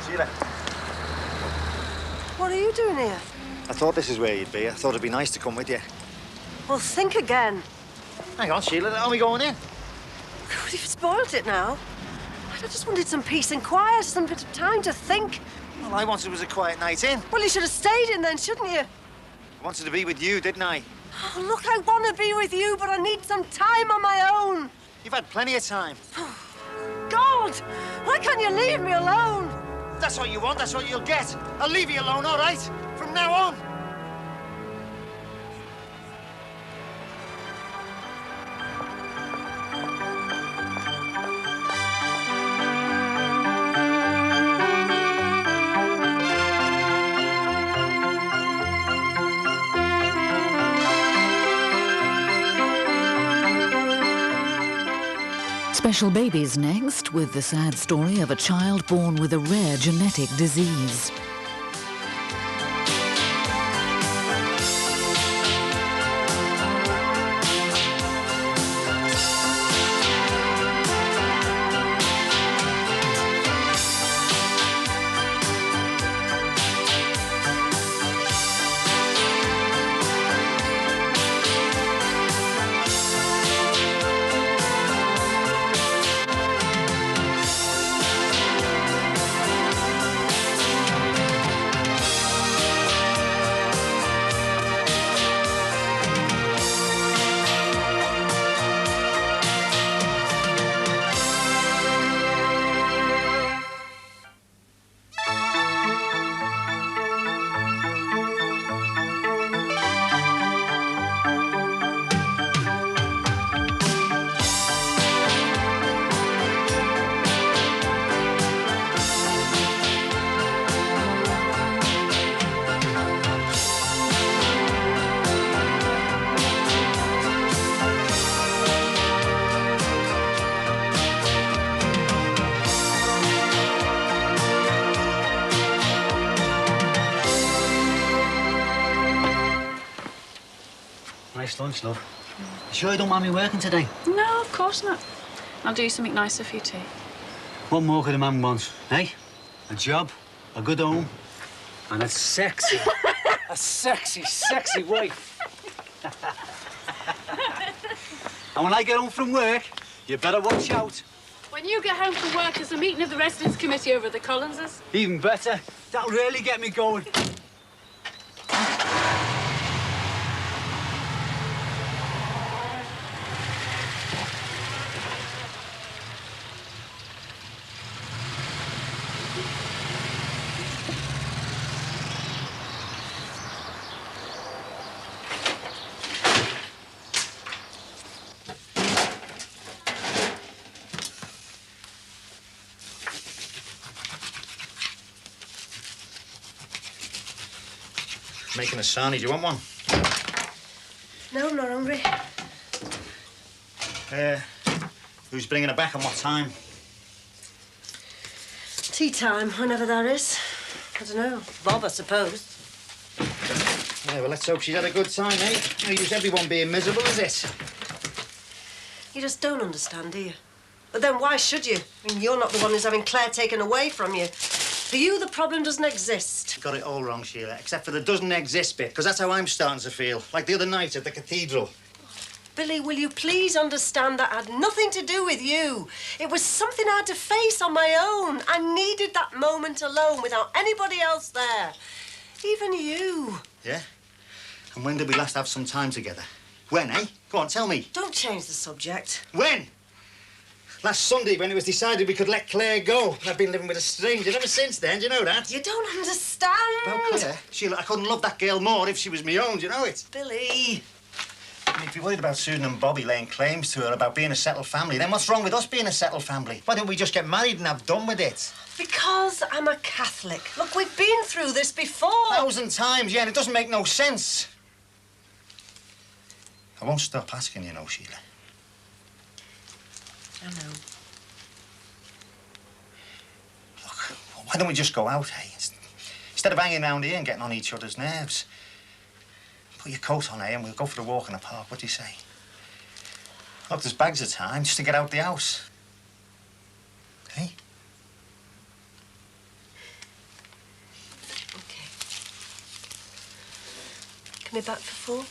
See you later. What are you doing here? I thought this is where you'd be. I thought it'd be nice to come with you. Well, think again. Hang on, Sheila. Are we going in? God, you've spoiled it now. I just wanted some peace and quiet, some bit of time to think. All I wanted was a quiet night in. Well, you should have stayed in then, shouldn't you? I wanted to be with you, didn't I? Oh, look, I want to be with you, but I need some time on my own. You've had plenty of time. God, why can't you leave me alone? That's what you want, that's what you'll get. I'll leave you alone, all right? From now on. Special Babies next, with the sad story of a child born with a rare genetic disease. Nice lunch, love. You sure you don't mind me working today? No, of course not. I'll do something nicer for you too. What more could a man want, eh? A job, a good home, and a sexy, sexy wife. And when I get home from work, you better watch out. When you get home from work, there's a meeting of the residents' committee over at the Collinses. Even better. That'll really get me going. Making a sarnie. Do you want one? No, I'm not hungry. Who's bringing her back and what time? Tea time, whenever that is. I don't know. Bob, I suppose. Yeah, well, let's hope she's had a good time, eh? No use everyone being miserable, is it? You just don't understand, do you? But then why should you? I mean, you're not the one who's having Claire taken away from you. For you, the problem doesn't exist. You got it all wrong, Sheila, except for the doesn't exist bit, because that's how I'm starting to feel. Like the other night at the cathedral. Billy, will you please understand that had nothing to do with you? It was something I had to face on my own. I needed that moment alone without anybody else there. Even you. Yeah? And when did we last have some time together? When, eh? Go on, tell me. Don't change the subject. When? Last Sunday, when it was decided we could let Claire go. I've been living with a stranger ever since then, do you know that? You don't understand. About Claire? Sheila, I couldn't love that girl more if she was my own, do you know it? Billy. I mean, if you're worried about Susan and Bobby laying claims to her about being a settled family, then what's wrong with us being a settled family? Why don't we just get married and have done with it? Because I'm a Catholic. Look, we've been through this before. 1,000 times, yeah, and it doesn't make no sense. I won't stop asking, you know, Sheila. I know. Look, why don't we just go out, eh? Instead of hanging around here and getting on each other's nerves. Put your coat on, eh, and we'll go for a walk in the park. What do you say? Look, there's bags of time just to get out the house. Hey? Okay. Can be back for 4.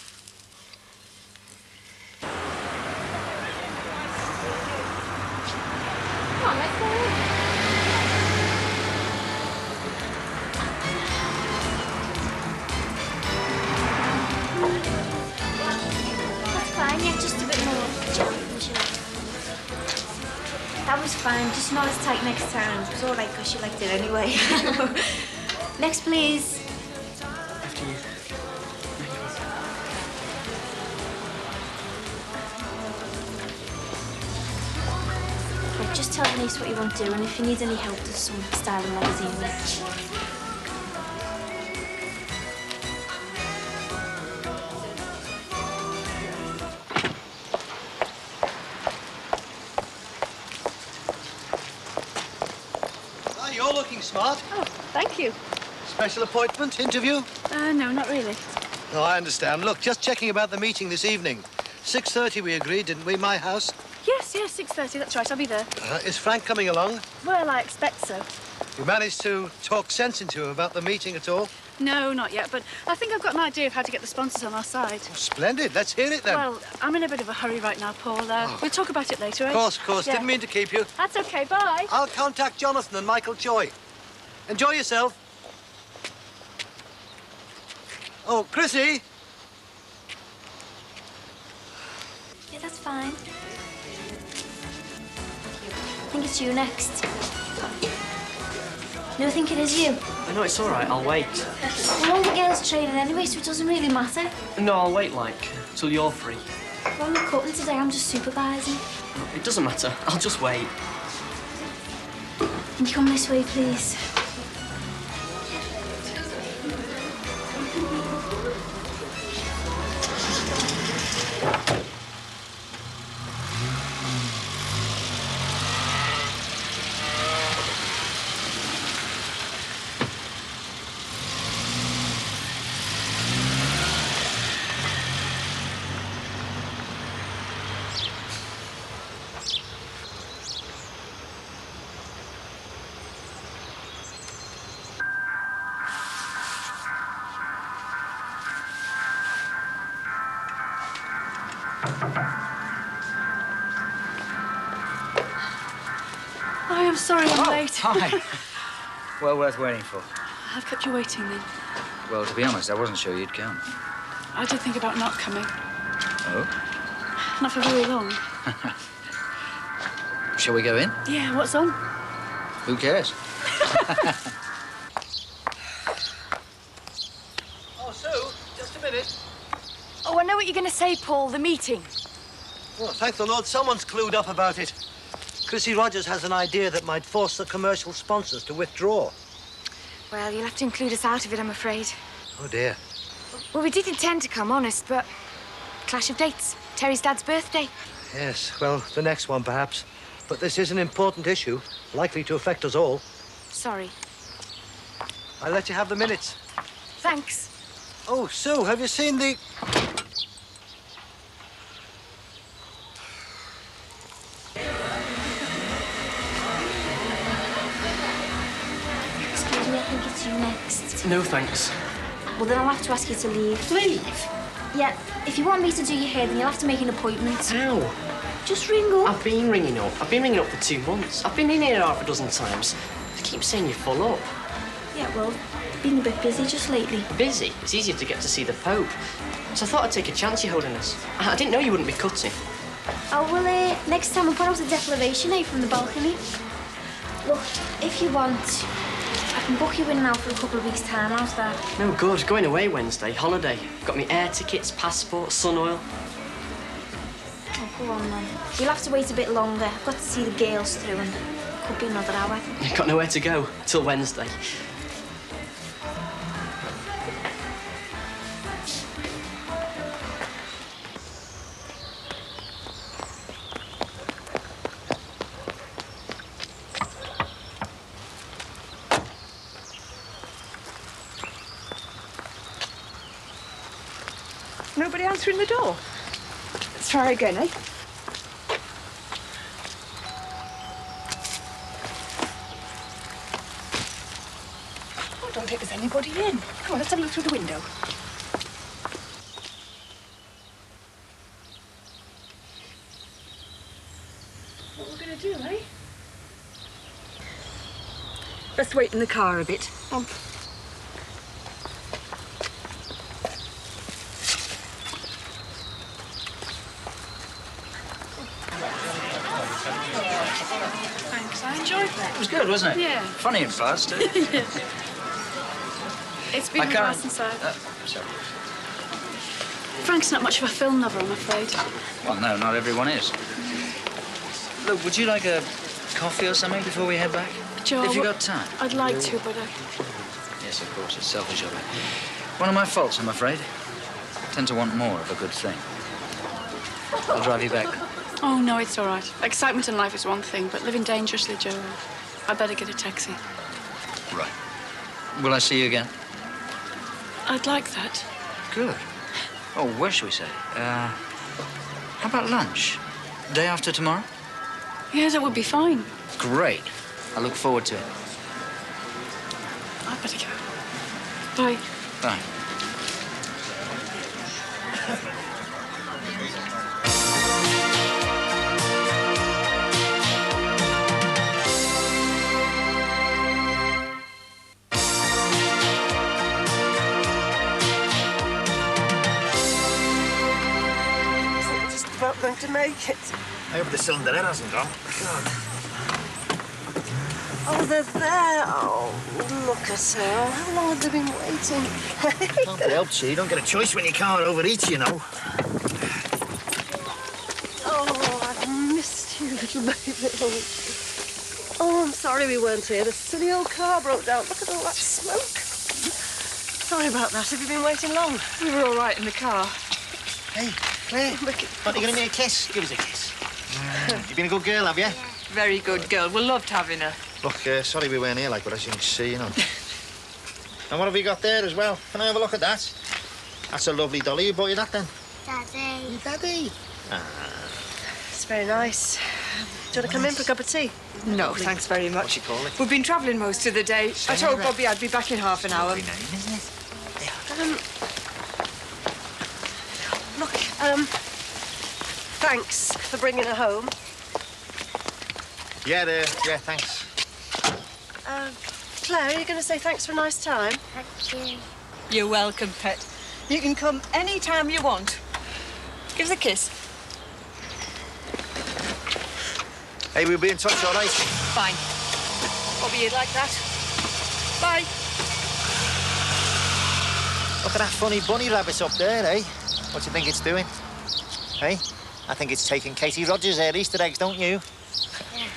Come on, let's go in. That's fine, yeah, just a bit more jam, would you like? That was fine, just not as tight next time. It was all right because you liked it anyway. Next, please. After you. Right, just tell Denise what you want to do, and if you need any help, there's some styling magazines. Ah, you're looking smart. Oh, thank you. Special appointment, interview? No, not really. No, I understand. Look, just checking about the meeting this evening. 6:30 we agreed, didn't we? My house. Yes, 6:30, that's right, I'll be there. Is Frank coming along? Well, I expect so. You managed to talk sense into him about the meeting at all? No, not yet, but I think I've got an idea of how to get the sponsors on our side. Oh, splendid. Let's hear it then. Well, I'm in a bit of a hurry right now, Paul. We'll talk about it later, eh? Of course. Yeah. Didn't mean to keep you. That's okay, bye. I'll contact Jonathan and Michael Choi. Enjoy yourself. Oh, Chrissy. Yeah, that's fine. I think it's you next. No, I think it is you. No, it's all right. I'll wait. We're all the girls training anyway, so it doesn't really matter. No, I'll wait, till you're free. Well, I'm not cutting today, I'm just supervising. It doesn't matter. I'll just wait. Can you come this way, please? I am sorry I'm late. Hi. Well worth waiting for. I've kept you waiting then. Well, to be honest, I wasn't sure you'd come. I did think about not coming. Oh? Not for very long. Shall we go in? Yeah, what's on? Who cares? Oh, Sue, just a minute. Oh, I know what you're going to say, Paul. The meeting. Oh, thank the Lord someone's clued up about it. Chrissy Rogers has an idea that might force the commercial sponsors to withdraw. Well, you'll have to include us out of it, I'm afraid. Oh, dear. Well, we did intend to come, honest, but clash of dates. Terry's dad's birthday. Yes, well, the next one, perhaps. But this is an important issue, likely to affect us all. Sorry. I'll let you have the minutes. Thanks. Oh, Sue, have you seen the... Excuse me, I think it's you next. No, thanks. Well, then I'll have to ask you to leave. Leave? Yeah, if you want me to do your hair, then you'll have to make an appointment. How? Just ring up. I've been ringing up. I've been ringing up for 2 months. I've been in here half a dozen times. They keep saying you're full up. Yeah, well, been a bit busy just lately. Busy? It's easier to get to see the Pope. So I thought I'd take a chance, Your Holiness. I didn't know you wouldn't be cutting. Oh, well, next time I'll put out a declaration, from the balcony. Look, if you want, I can book you in now for a couple of weeks' time. How's that? No good. Going away Wednesday. Holiday. Got me air tickets, passport, sun oil. Oh, go on, then. You'll have to wait a bit longer. I've got to see the girls through, and it could be another hour. You've got nowhere to go till Wednesday. Nobody answering the door? Let's try again, eh? I don't think there's anybody in. Come on, let's have a look through the window. What we're going to do, eh? Let's wait in the car a bit. Come on. Thanks, I enjoyed that. It was good, wasn't it? Yeah. Funny and fast. Yeah. It's been a while since I... Sorry. Frank's not much of a film lover, I'm afraid. Well, no, not everyone is. Look, would you like a coffee or something before we head back? Joe, If you got time. I'd like to, but Yes, of course, it's selfish of me. One of my faults, I'm afraid. I tend to want more of a good thing. I'll drive you back. Oh, no, it's all right. Excitement in life is one thing, but living dangerously, Joe, I better get a taxi. Right. Will I see you again? I'd like that. Good. Oh, where shall we say? How about lunch? Day after tomorrow? Yeah, that would be fine. Great. I look forward to it. I'd better go. Bye. Bye. Just about going to make it. I hope the cylinder head hasn't gone. God. Oh, they're there. Oh, look at her. How long have they been waiting? Can't be helped, you don't get a choice when you can't overeat, you know. Oh, I've missed you, little baby. Oh, I'm sorry we weren't here. The silly old car broke down. Look at all that smoke. Sorry about that. Have you been waiting long? We were all right in the car. Hey, Claire, aren't you going to give me a kiss? Give us a kiss. You've been a good girl, have you? Very good girl. We loved having her. Look, sorry we weren't here, like, but as you can see, you know. And what have we got there as well? Can I have a look at that? That's a lovely dolly. You bought you that, then? Daddy. Your daddy? It's very nice. Do you want to come in for a cup of tea? No, thanks very much. What's she call it? We've been travelling most of the day. I told Bobby I'd be back in half an hour. Look, thanks for bringing her home. Yeah, thanks. Claire, are you going to say thanks for a nice time? Thank you. You're welcome, pet. You can come any time you want. Give us a kiss. Hey, we'll be in touch, all right? Fine. Bobby, you'd like that? Bye. Look at that funny bunny rabbit up there, eh? What do you think it's doing? Hey? I think it's taking Katie Rogers' her Easter eggs, don't you? Yeah.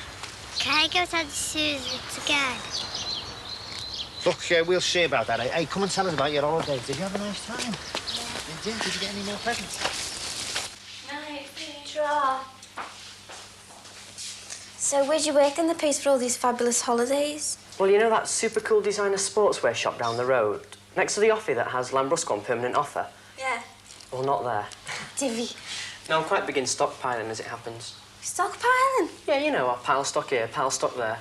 Can I go to Auntie Susan's again? Look, we'll see about that. Hey, come and tell us about your holidays. Did you have a nice time? Yeah. Did you get any more presents? Night, Petra. So where'd you work in the piece for all these fabulous holidays? Well, you know that super cool designer sportswear shop down the road? Next to the offie that has Lambrusco on permanent offer? Yeah. Well, not there. Divvy. No, I'm quite big in stockpiling as it happens. Stockpiling? Yeah, you know, I pile stock here, pile stock there.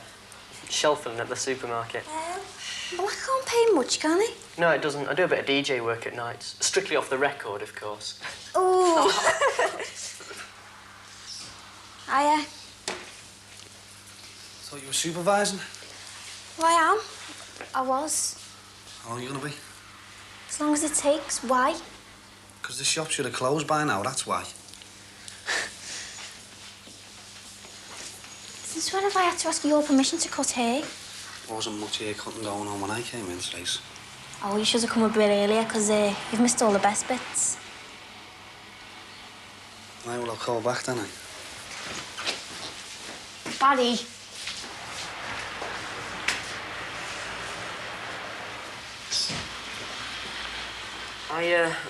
Shelf filling at the supermarket. Well, I can't pay much, can I? No, it doesn't. I do a bit of DJ work at nights. Strictly off the record, of course. Oh. Hiya. Thought you were supervising? Well, I am. I was. How long are you going to be? As long as it takes. Why? Because the shop should have closed by now, that's why. Since when have I had to ask your permission to cut hair? There wasn't much hair cutting going on when I came in today. Oh, you should have come a bit earlier, because you've missed all the best bits. Right, well, I'll call back then, Barry.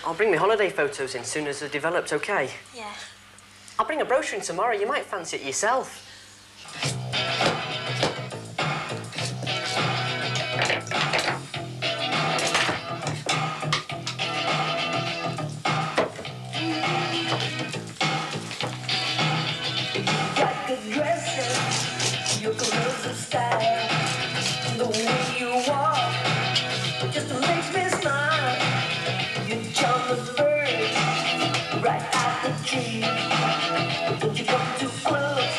I'll bring my holiday photos in soon as they're developed, OK? Yeah. I'll bring a brochure in tomorrow. You might fancy it yourself. Your clothes and style, the way you walk, just makes me smile. You jump the bird right out the tree. Don't you come too close?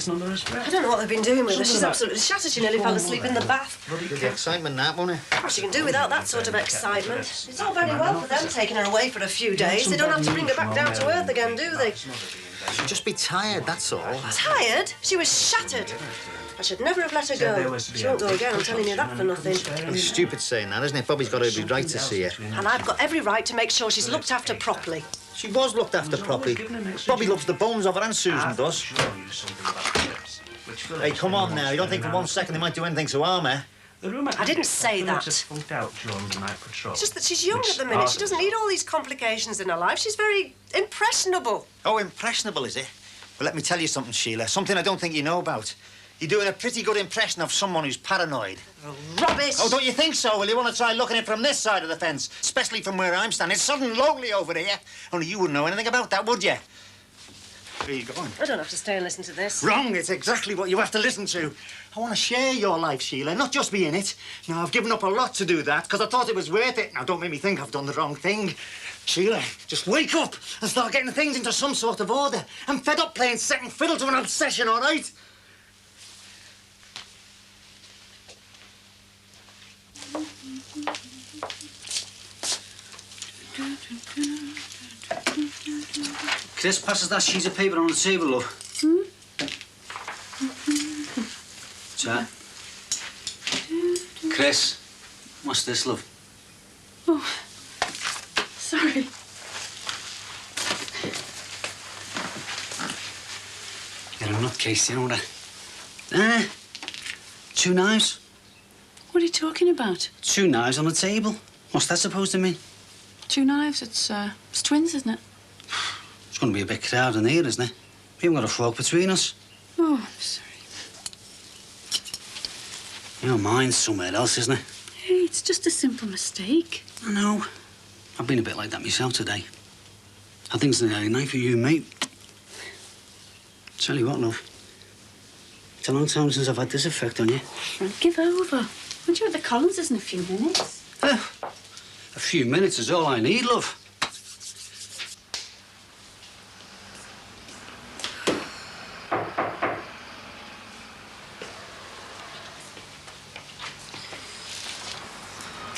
getting under his breath. I don't know what they've been doing with her. Something She's about- absolutely shattered. She nearly fell asleep in the bath. The excitement, that, won't it? What she can do without that sort of excitement? It's all very well for them taking her away for a few days. They don't have to bring her back down to earth again, do they? She'll just be tired, that's all. Tired? She was shattered. I should never have let her go. She won't go again, I'm telling you that for nothing. It's stupid saying that, isn't it? Bobby's got every right to see her. And I've got every right to make sure she's looked after properly. She was looked after properly. Bobby loves the bones of her, and Susan does. Hey, come on now. You don't think for 1 second they might do anything to harm her? I didn't say that. It's just that she's young at the minute. She doesn't need all these complications in her life. She's very impressionable. Oh, impressionable, is it? Well, let me tell you something, Sheila. Something I don't think you know about. You're doing a pretty good impression of someone who's paranoid. Oh, rubbish! Oh, don't you think so? Well, you want to try looking at it from this side of the fence, especially from where I'm standing. It's sudden lonely over here. Only you wouldn't know anything about that, would you? Where are you going? I don't have to stay and listen to this. Wrong. It's exactly what you have to listen to. I want to share your life, Sheila, not just be in it. Now, I've given up a lot to do that because I thought it was worth it. Now, don't make me think I've done the wrong thing. Sheila, just wake up and start getting things into some sort of order. I'm fed up playing second fiddle to an obsession, all right? Chris passes that sheet of paper on the table, love. Chat. Chris, what's this, love? Oh, sorry. You're a nutcase, you know that? 2 knives. What are you talking about? 2 knives on the table. What's that supposed to mean? 2 knives. It's twins, isn't it? It's going to be a bit crowded in here, isn't it? We haven't got a fork between us. Oh, I'm sorry. Your mind's somewhere else, isn't it? Hey, it's just a simple mistake. I know. I've been a bit like that myself today. I think it's an early night for you, mate. Tell you what, love. It's a long time since I've had this effect on you. Frank, give over. Aren't you at the Collinses in a few minutes? A few minutes is all I need, love.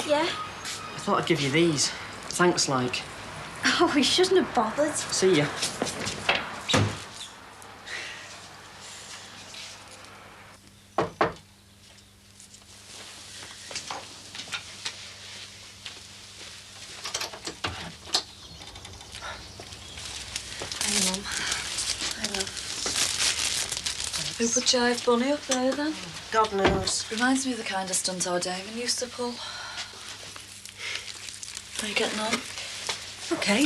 Yeah? I thought I'd give you these. Thanks, like. Oh, we shouldn't have bothered. See ya. Hey, Mum. I love. Who put Jive Bunny up there, then? God knows. Reminds me of the kind of stunt our Damon used to pull. How are you getting on? OK.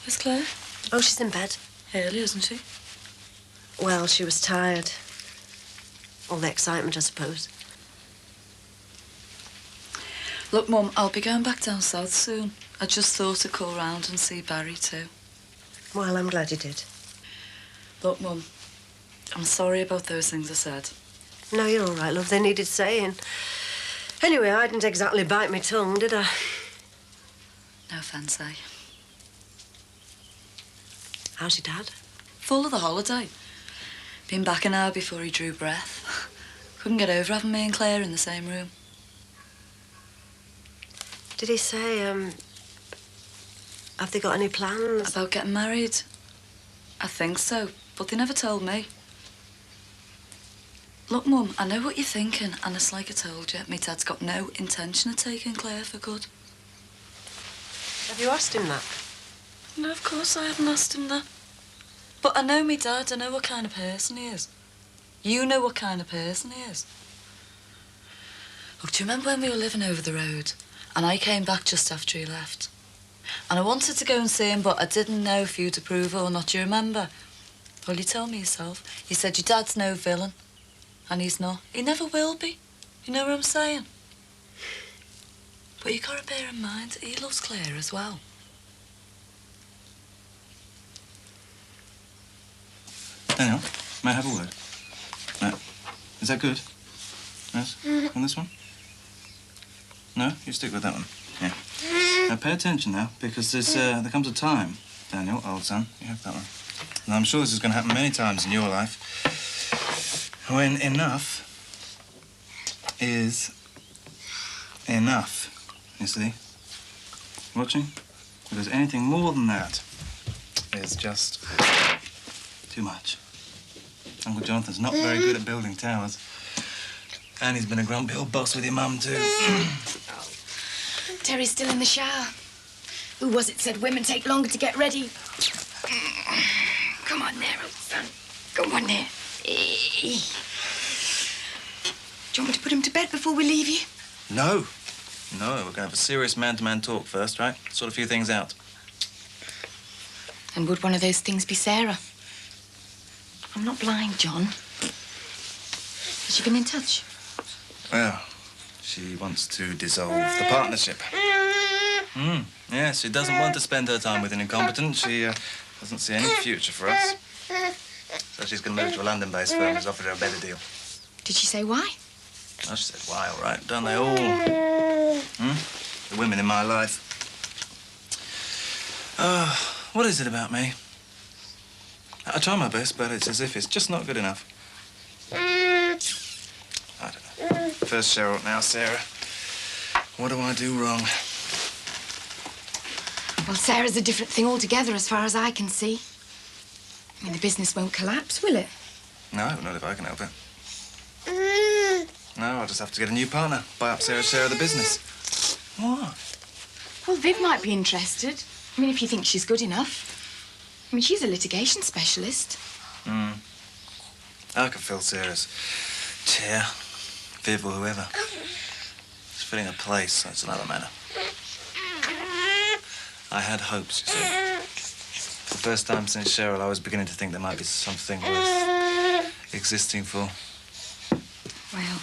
Where's Claire? Oh, she's in bed. Early, isn't she? Well, she was tired. All the excitement, I suppose. Look, Mum, I'll be going back down south soon. I just thought I'd call round and see Barry too. Well, I'm glad you did. Look, Mum, I'm sorry about those things I said. No, you're all right, love. They needed saying. Anyway, I didn't exactly bite my tongue, did I? No offence, eh? How's your dad? Full of the holiday. Been back an hour before he drew breath. Couldn't get over having me and Claire in the same room. Did he say, have they got any plans? About getting married? I think so, but they never told me. Look, Mum, I know what you're thinking, and it's like I told you, my dad's got no intention of taking Claire for good. Have you asked him that? No, of course I haven't asked him that. But I know me dad, I know what kind of person he is. You know what kind of person he is. Look, do you remember when we were living over the road? And I came back just after he left. And I wanted to go and see him, but I didn't know if you'd approve or not. Do you remember? Well, you told me yourself. You said your dad's no villain. And he's not. He never will be. You know what I'm saying? But you got to bear in mind, he loves Claire as well. Daniel, may I have a word? No. Is that good? Yes? On this one? No? You stick with that one. Yeah. Now pay attention now, because there comes a time, Daniel, old son, you have that one. And I'm sure this is going to happen many times in your life, when enough is enough, you see? Watching? Because anything more than that is just too much. Uncle Jonathan's not very good at building towers. And he's been a grumpy old boss with your mum, too. Terry's still in the shower. Who was it said women take longer to get ready? Come on there, old son. Go on there. Hey. Do you want me to put him to bed before we leave you? No. No, we're going to have a serious man-to-man talk first, right? Sort a few things out. And would one of those things be Sarah? I'm not blind, John. Has she been in touch? Well, she wants to dissolve the partnership. Yeah, she doesn't want to spend her time with an incompetent. She doesn't see any future for us. So she's going to move to a London-based firm who's offered her a better deal. Did she say why? Oh, she said, why, all right, don't they all? The women in my life. What is it about me? I try my best, but it's as if it's just not good enough. I don't know. First Cheryl, now Sarah. What do I do wrong? Well, Sarah's a different thing altogether as far as I can see. I mean, the business won't collapse, will it? No, not if I can help it. No, I'll just have to get a new partner. Buy up Sarah's share of the business. What? Well, Viv might be interested. I mean, if you think she's good enough. I mean, she's a litigation specialist. I could fill Sarah's chair, Viv or whoever. She's filling a place, that's another matter. I had hopes, you see. For the first time since Cheryl, I was beginning to think there might be something worth existing for. Well,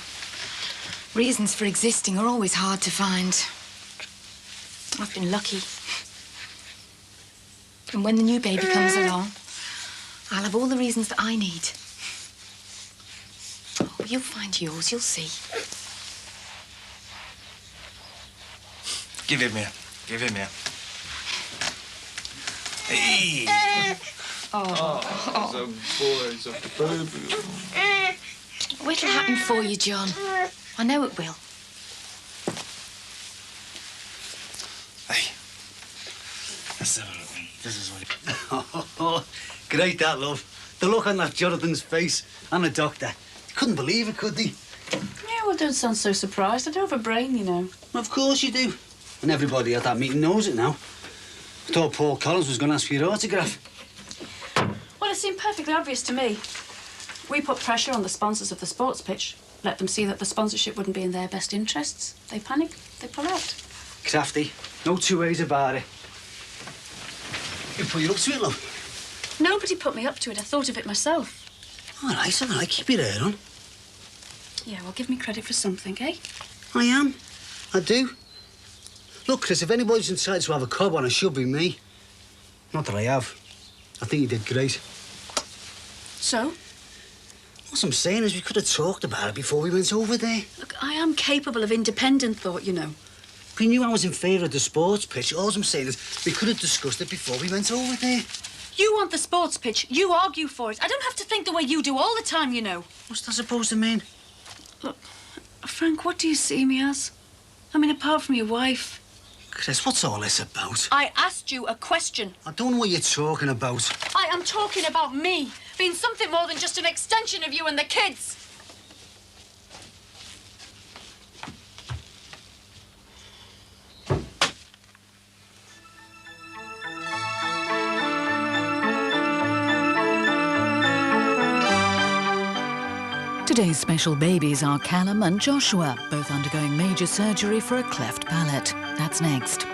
reasons for existing are always hard to find. I've been lucky. And when the new baby comes along, I'll have all the reasons that I need. Oh, you'll find yours, you'll see. Give him here. Give him here. Hey! Oh. It's a boy, it's a baby. Oh, it'll happen for you, John. I know it will. Hey. Let's have a look. This is what... Great, that, love. The look on that Jonathan's face and the doctor. Couldn't believe it, could they? Yeah, well, don't sound so surprised. I do have a brain, you know. Of course you do. And everybody at that meeting knows it now. I thought Paul Collins was going to ask for your autograph. Well, it seemed perfectly obvious to me. We put pressure on the sponsors of the sports pitch, let them see that the sponsorship wouldn't be in their best interests. They panic, they pull out. Crafty. No two ways about it. You put you up to it, love. Nobody put me up to it. I thought of it myself. All right. Keep your head on. Yeah, well, give me credit for something, eh? I am. I do. Look, Chris, if anybody's decided to have a cob on, it should be me. Not that I have. I think you did great. So? What I'm saying is we could have talked about it before we went over there. Look, I am capable of independent thought, you know. We knew I was in favour of the sports pitch. All I'm saying is we could have discussed it before we went over there. You want the sports pitch. You argue for it. I don't have to think the way you do all the time, you know. What's that supposed to mean? Look, Frank, what do you see me as? I mean, apart from your wife. Chris, what's all this about? I asked you a question. I don't know what you're talking about. I am talking about me being something more than just an extension of you and the kids. Today's special babies are Callum and Joshua, both undergoing major surgery for a cleft palate. That's next.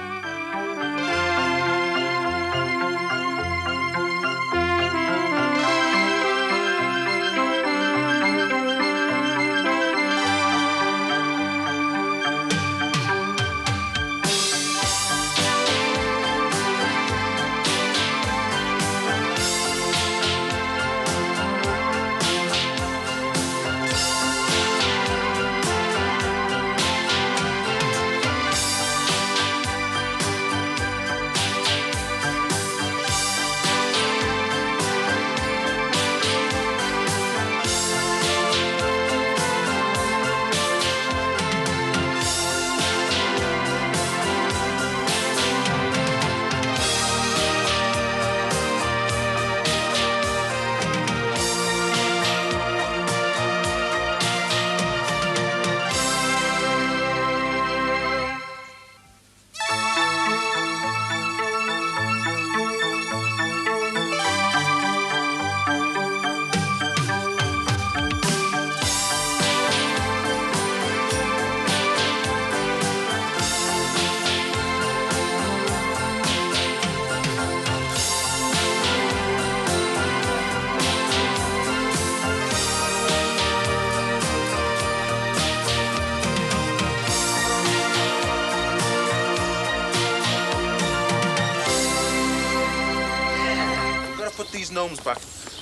gnomes back.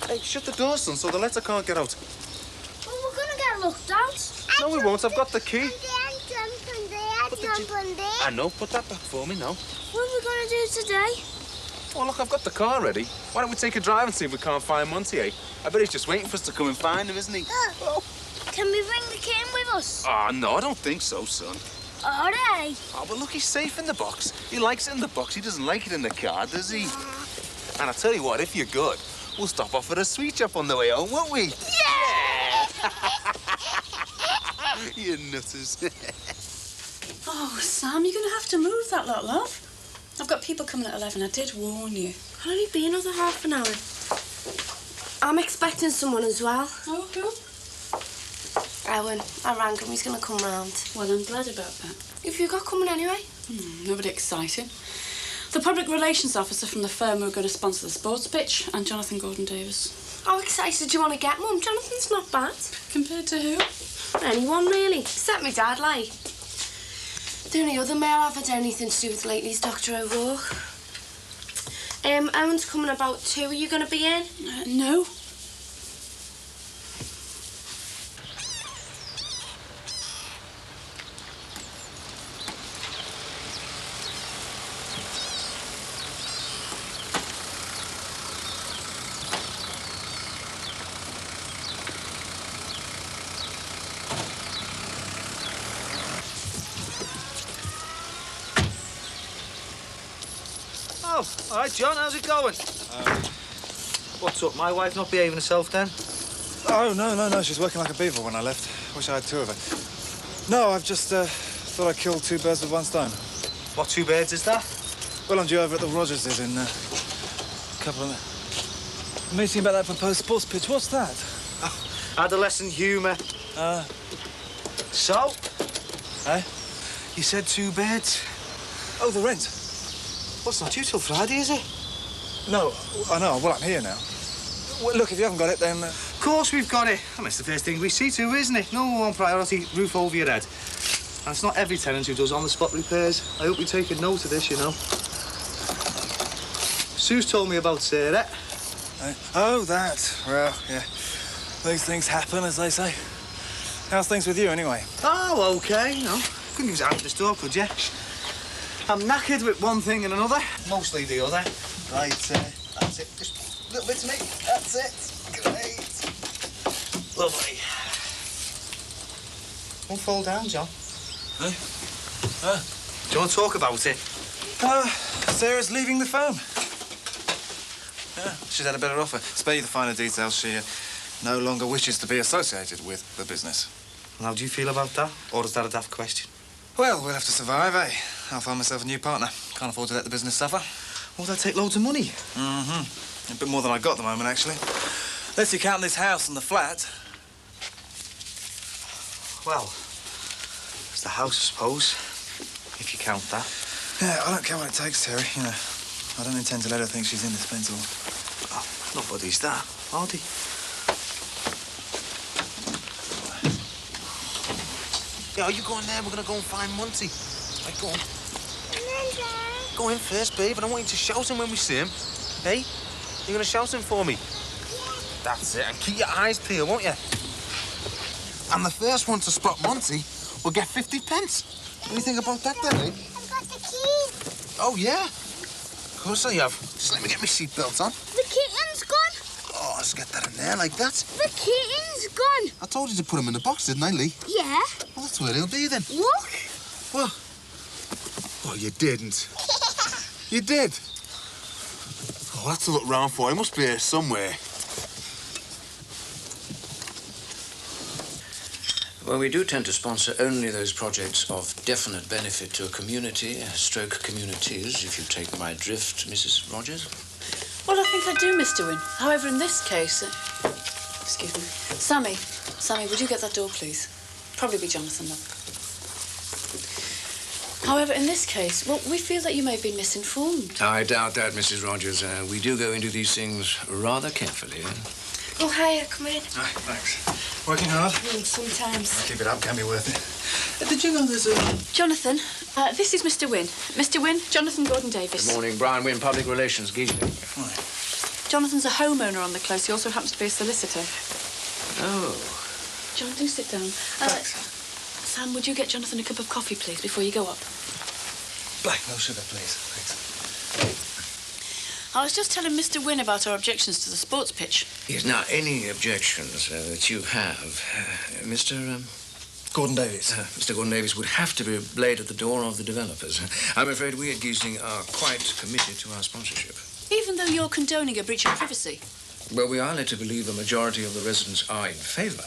Hey, shut the door, son, so the letter can't get out. Well, we're gonna get looked out. No, we won't. I've got the key. I I know. Put that back for me now. What are we gonna do today? Oh, look, I've got the car ready. Why don't we take a drive and see if we can't find Monty, eh? I bet he's just waiting for us to come and find him, isn't he? Can we bring the kitten with us? Oh, no, I don't think so, son. All right. Oh, but look, he's safe in the box. He likes it in the box. He doesn't like it in the car, does he? And I tell you what, if you're good, we'll stop off at a sweet shop on the way home, won't we? Yeah! You nutters. Oh, Sam, you're going to have to move that lot, love. I've got people coming at 11. I did warn you. It'll only be another half an hour. I'm expecting someone as well. Oh, who? Owen. I rang him. He's going to come round. Well, I'm glad about that. Have you got coming anyway? Nobody exciting. The public relations officer from the firm who are going to sponsor the sports pitch, and Jonathan Gordon-Davis. How excited do you want to get, Mum? Jonathan's not bad. Compared to who? Anyone, really. Except me dad, like. The only other male I've had anything to do with lately is Dr. O'Rourke. Owen's coming about 2. Are you going to be in? No. Oh, all right, John, how's it going? What's up, my wife not behaving herself then? Oh, no, she's working like a beaver when I left. Wish I had 2 of her. No, I've just thought I'd kill 2 birds with 1 stone. What 2 birds is that? Well, I'm due over at the Rogerses in a couple of minutes. Meeting about that proposed sports pitch. What's that? Oh, adolescent humour. So? Eh? You said 2 birds. Oh, the rent. Well, it's not due till Friday, is it? No, I know. Well, I'm here now. Well, look, if you haven't got it, then... Of course we've got it. I mean, it's the first thing we see to, isn't it? Number 1 priority, roof over your head. And it's not every tenant who does on-the-spot repairs. I hope you take a note of this, you know. Sue's told me about Sarah. Oh, that. Well, yeah. These things happen, as they say. How's things with you, anyway? Oh, OK, you know. Couldn't give us out of the store, could you? I'm knackered with one thing and another. Mostly the other. Right, that's it. Just a little bit to me. That's it. Great. Lovely. Won't fall down, John. Hey? Do you want to talk about it? Sarah's leaving the firm. Yeah, she's had a better offer. Spare you the finer details. She no longer wishes to be associated with the business. And how do you feel about that? Or is that a daft question? Well, we'll have to survive, eh? I'll find myself a new partner. Can't afford to let the business suffer. Will that take loads of money? Mm-hmm. A bit more than I got at the moment, actually. Unless you count this house and the flat. Well, it's the house, I suppose, if you count that. Yeah, I don't care what it takes, Terry. You know, I don't intend to let her think she's indispensable. Oh, nobody's that, are they? Yeah, are you going there? We're going to go and find Monty. Right, go on. Go in first, babe, and I want you to shout him when we see him. Hey? You're going to shout him for me? That's it. And keep your eyes peeled, won't you? And the first one to spot Monty will get 50 pence. What do you think about that, then, eh? I've got the keys. Oh, yeah? Of course I have. Just let me get my seatbelt on. The kitten's gone. Oh, let's get that in there like that. The kitten's gone. I told you to put him in the box, didn't I, Lee? Yeah. Well, that's where he'll be, then. Look. What? Oh, you didn't. You did? Oh, that's to look round for. He must be here somewhere. Well, we do tend to sponsor only those projects of definite benefit to a community, stroke communities, if you take my drift, Mrs. Rogers. Well, I think I do, Mr. Wynne. However, in this case... excuse me. Sammy, would you get that door, please? Probably be Jonathan, love. However, in this case, well, we feel that you may have been misinformed. I doubt that, Mrs. Rogers. We do go into these things rather carefully. Oh, hiya, come in. Hi, thanks. Working hard? Sometimes. Keep it up, can be worth it. Did you know there's a... Jonathan, this is Mr. Wynne. Mr. Wynne, Jonathan Gordon-Davis. Good morning, Brian Wynne, Public Relations, Geesley. Jonathan's a homeowner on the close. He also happens to be a solicitor. Oh. John, do sit down. Thanks. Sam, would you get Jonathan a cup of coffee, please, before you go up? Black, no sugar, please. Thanks. I was just telling Mr. Wynne about our objections to the sports pitch. Yes, now, any objections that you have, Mr. Gordon Davies. Mr. Gordon Davies would have to be laid at the door of the developers. I'm afraid we at Giesling are quite committed to our sponsorship. Even though you're condoning a breach of privacy? Well, we are led to believe a majority of the residents are in favour.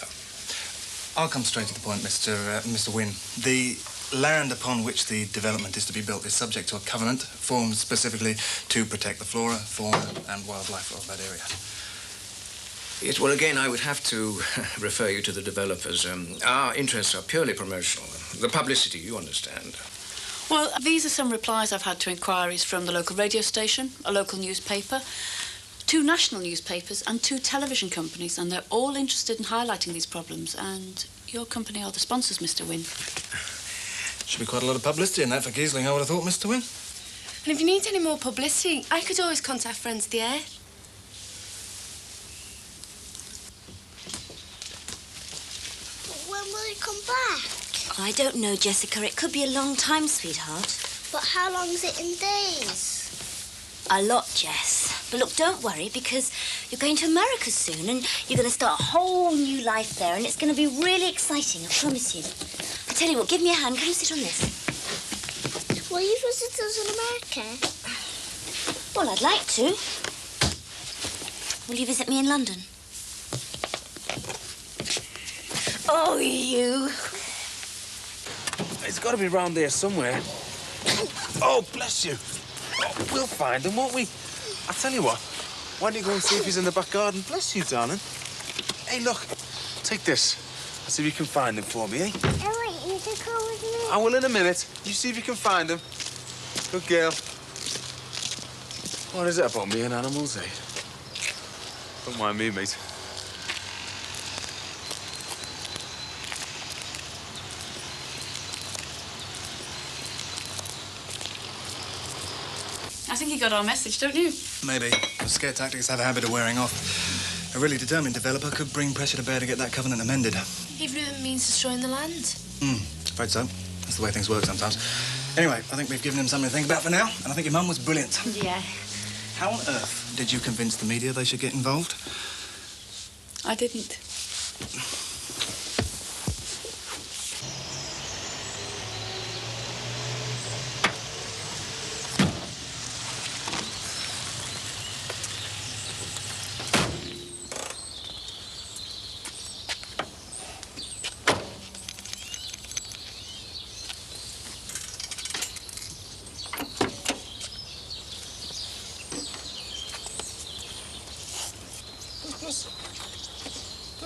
I'll come straight to the point, Mr. Wynne. The land upon which the development is to be built is subject to a covenant formed specifically to protect the flora, fauna and wildlife of that area. Yes, well, again, I would have to refer you to the developers. Our interests are purely promotional. The publicity, you understand. Well, these are some replies I've had to inquiries from the local radio station, a local newspaper, 2 national newspapers and 2 television companies, and they're all interested in highlighting these problems. And your company are the sponsors, Mr. Wynne. Should be quite a lot of publicity in that for Giesling, I would have thought, Mr. Wynne. And if you need any more publicity, I could always contact Friends of the Air. When will he come back? I don't know, Jessica. It could be a long time, sweetheart. But how long is it in days? A lot, Jess. But look, don't worry, because you're going to America soon, and you're going to start a whole new life there, and it's going to be really exciting, I promise you. I tell you what, give me a hand. Come and sit on this. Will you visit us in America? Well, I'd like to. Will you visit me in London? Oh, you. It's got to be round there somewhere. Oh, bless you. Oh, we'll find him, won't we? I tell you what, why don't you go and see if he's in the back garden? Bless you, darling. Hey, look, take this. I'll see if you can find him for me, eh? I want you to come with me. I will in a minute. You see if you can find him. Good girl. What is it about me and animals, eh? Don't mind me, mate. I think you got our message, don't you? Maybe. The scare tactics have a habit of wearing off. A really determined developer could bring pressure to bear to get that covenant amended. Even if it means destroying the land. Afraid so. That's the way things work sometimes. Anyway, I think we've given him something to think about for now, and I think your mum was brilliant. Yeah. How on earth did you convince the media they should get involved? I didn't.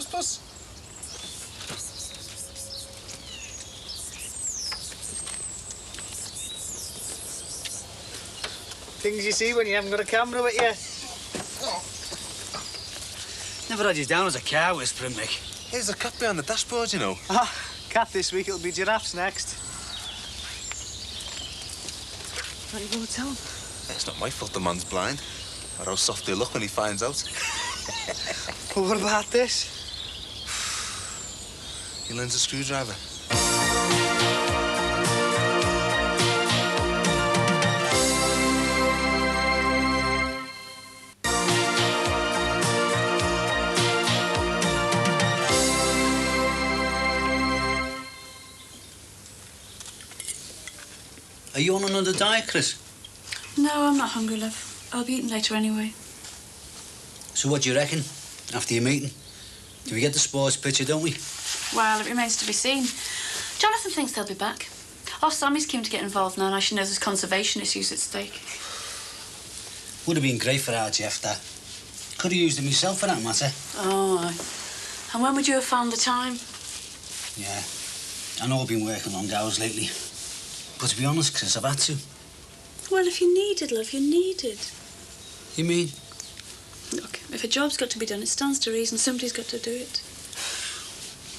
Puss. Things you see when you haven't got a camera with you. Never had you down as a car whisperer, Mick. Here's a cat behind the dashboard, you know. Ah, cat this week, it'll be giraffes next. What are you going to tell him? It's not my fault the man's blind. Or how soft he'll look when he finds out. Well, what about this? He lends a screwdriver. Are you on another diet, Chris? No, I'm not hungry, love. I'll be eating later anyway. So what do you reckon, after your meeting? Do we get the sports picture, don't we? Well, it remains to be seen. Jonathan thinks they'll be back. Oh, Sammy's keen to get involved now, and she knows there's conservation issues at stake. Would have been great for our Jeff, that. Could have used it myself, for that matter. Oh, aye. And when would you have found the time? Yeah. I know I've been working long hours lately. But to be honest, Chris, I've had to. Well, if you needed, love, you needed. You mean? Look, if a job's got to be done, it stands to reason somebody's got to do it.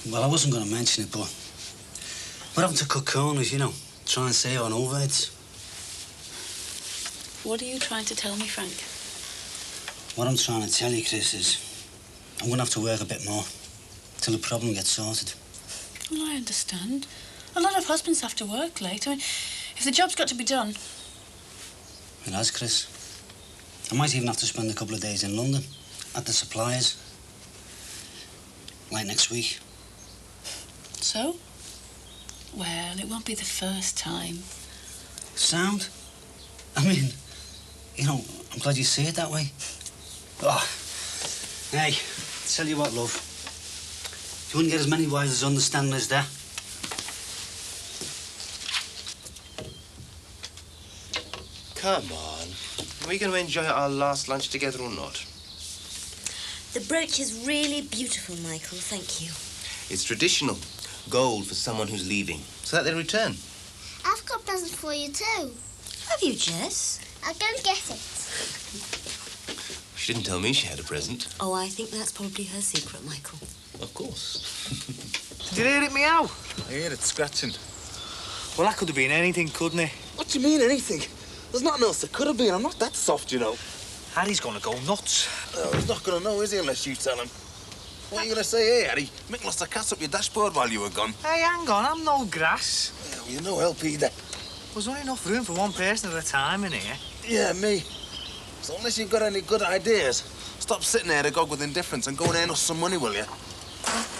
Well, I wasn't going to mention it, but we're having to cut corners, you know. Try and save on overheads. What are you trying to tell me, Frank? What I'm trying to tell you, Chris, is I'm going to have to work a bit more till the problem gets sorted. Well, I understand. A lot of husbands have to work late. I mean, if the job's got to be done... It has, Chris. I might even have to spend a couple of days in London at the suppliers. Like next week. So? Well, it won't be the first time. Sound? I mean, you know, I'm glad you see it that way. Oh, hey, tell you what, love. You wouldn't get as many wives as understanding as that. Come on. Are we going to enjoy our last lunch together or not? The brooch is really beautiful, Michael. Thank you. It's traditional. Gold for someone who's leaving, so that they return. I've got a present for you too. Have you, Jess? I'll go and get it. She didn't tell me she had a present. Oh, I think that's probably her secret, Michael. Of course. Did you hear it meow? I heard it scratching. Well, that could have been anything, couldn't it? What do you mean, anything? There's nothing else that could have been. I'm not that soft, you know. Harry's gonna go nuts. Oh, he's not gonna know, is he, unless you tell him? What are you gonna say, hey, Harry? Mick lost a cat up your dashboard while you were gone. Hey, hang on, I'm no grass. Yeah, well, you're no help either. There's only enough room for one person at a time in here. Yeah, me. So unless you've got any good ideas, stop sitting there agog with indifference and go and earn us some money, will you?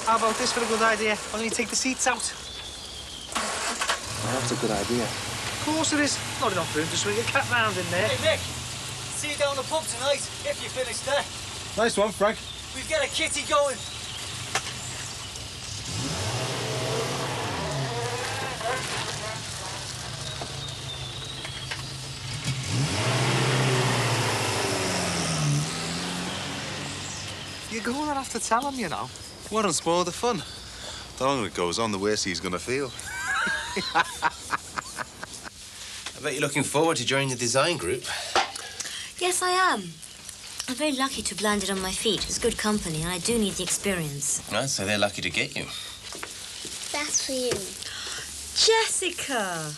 How about this for a good idea? Why don't you take the seats out? Well, that's a good idea. Of course it is. Not enough room to swing a cat round in there. Hey, Mick, see you down the pub tonight, if you finish there. Nice one, Frank. We've got a kitty going. You're going to have to tell him, you know. Wouldn't spoil the fun. The longer it goes on, the worse he's going to feel. I bet you're looking forward to joining the design group. Yes, I am. I'm very lucky to have landed on my feet. It's good company, and I do need the experience. I'd say they're lucky to get you. That's for you. Jessica!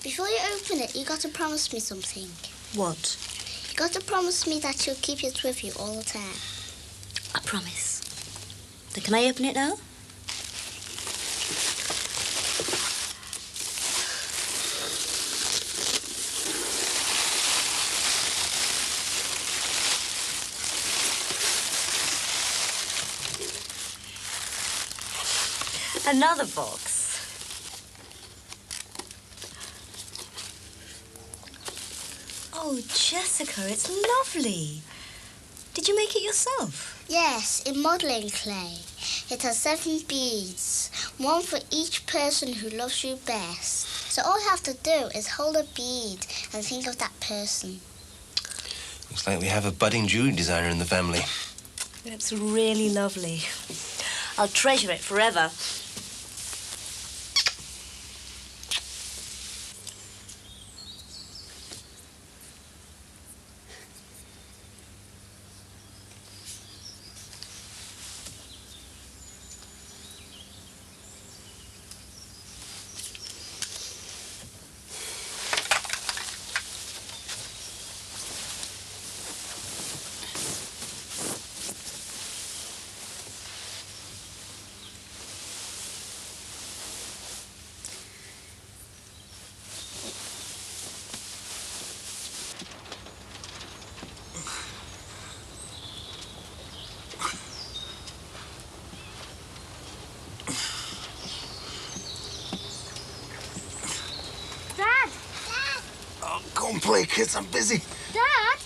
Before you open it, you got to promise me something. What? You got to promise me that you'll keep it with you all the time. I promise. Then can I open it now? Another box. Oh, Jessica, it's lovely. Did you make it yourself? Yes, in modelling clay. It has 7 beads, one for each person who loves you best. So all you have to do is hold a bead and think of that person. Looks like we have a budding jewelry designer in the family. It's really lovely. I'll treasure it forever. Go and play, kids. I'm busy. Dad?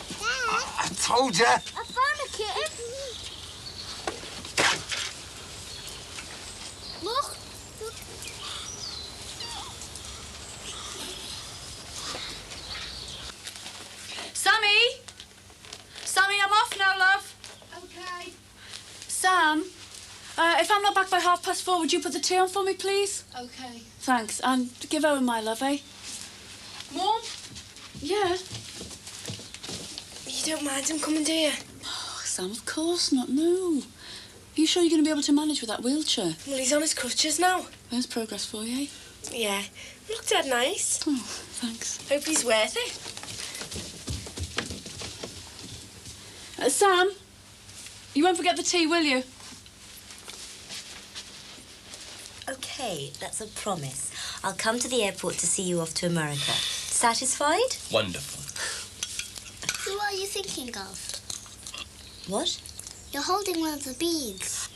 I told ya. I found a kitten. Look. Sammy! Sammy, I'm off now, love. Okay. Sam, if I'm not back by 4:30, would you put the tea on for me, please? Okay. Thanks. And give Owen my love, eh? Mum? Yeah? You don't mind him coming, do you? Oh, Sam, of course not, no. Are you sure you're going to be able to manage with that wheelchair? Well, he's on his crutches now. There's progress for you, eh? Yeah. Look dead nice. Oh, thanks. Hope he's worth it. Sam, you won't forget the tea, will you? OK, that's a promise. I'll come to the airport to see you off to America. Satisfied? Wonderful. Who are you thinking of? What? You're holding one of the beads.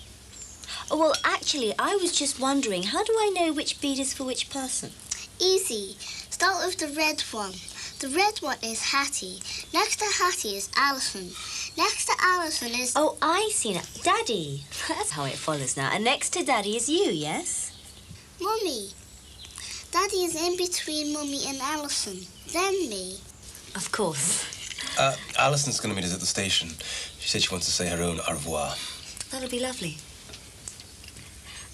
Oh, well, actually, I was just wondering, how do I know which bead is for which person? Easy. Start with the red one. The red one is Hattie. Next to Hattie is Alison. Next to Alison is... Oh, I see now. Daddy. That's how it follows now. And next to Daddy is you, yes? Mummy. Daddy is in between Mummy and Alison. Then me. Of course. Alison's going to meet us at the station. She said she wants to say her own au revoir. That'll be lovely.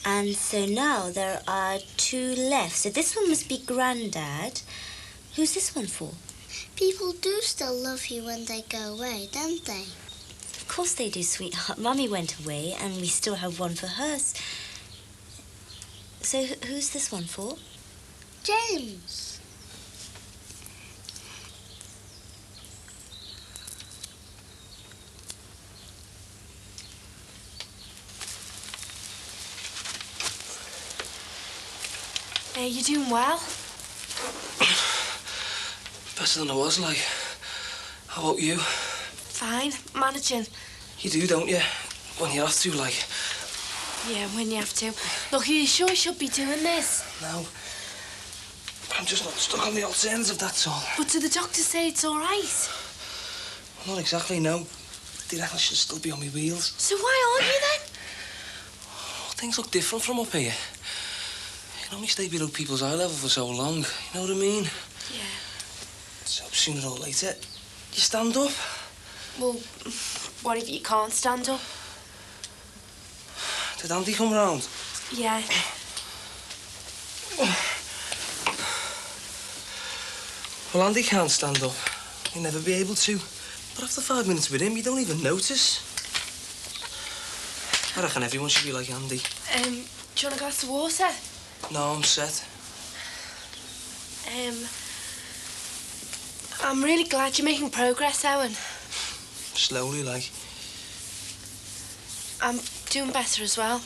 And so now there are 2 left. So this one must be Grandad. Who's this one for? People do still love you when they go away, don't they? Of course they do, sweetheart. Mummy went away and we still have one for hers. So who's this one for? James. Hey, you doing well? Better than I was, like. How about you? Fine, managing. You do, don't you? When you have to, like. Yeah, when you have to. Look, are you sure you should be doing this? No. I'm just not stuck on the alternative, that's all. But do the doctors say it's all right? Well, not exactly, no. They reckon I should still be on my wheels. So why aren't you then? Well, things look different from up here. You can only stay below people's eye level for so long, you know what I mean? Yeah. So sooner or later, you stand up. Well, what if you can't stand up? Did Andy come round? Yeah. Well, Andy can't stand up. He'll never be able to. But after 5 minutes with him, you don't even notice. I reckon everyone should be like Andy. Do you want a glass of water? No, I'm set. I'm really glad you're making progress, Owen. Slowly, like. I'm doing better as well.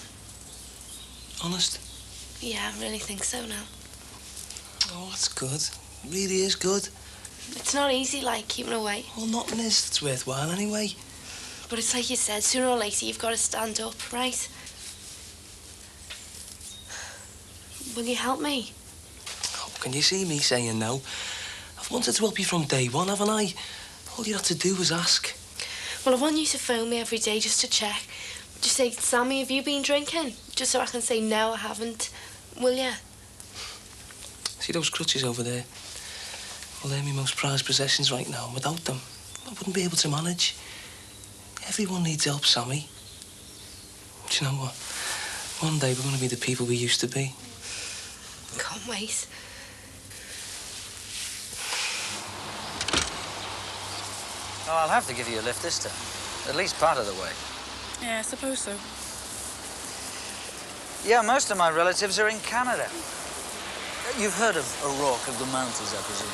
Honest? Yeah, I really think so now. Oh, that's good. It really is good. It's not easy, like, keeping away. Well, nothing is. It's worthwhile anyway. But it's like you said, sooner or later you've got to stand up, right? Will you help me? Oh, can you see me saying no? I've wanted to help you from day one, haven't I? All you had to do was ask. Well, I want you to phone me every day just to check. Just say, Sammy, have you been drinking? Just so I can say, no, I haven't. Will you? See those crutches over there? Well, they're my most prized possessions right now. Without them, I wouldn't be able to manage. Everyone needs help, Sammy. Do you know what? One day we're going to be the people we used to be. Can't wait. Oh, I'll have to give you a lift this time. At least part of the way. Yeah, I suppose so. Yeah, most of my relatives are in Canada. You've heard of O'Rourke of the Mounties, I presume?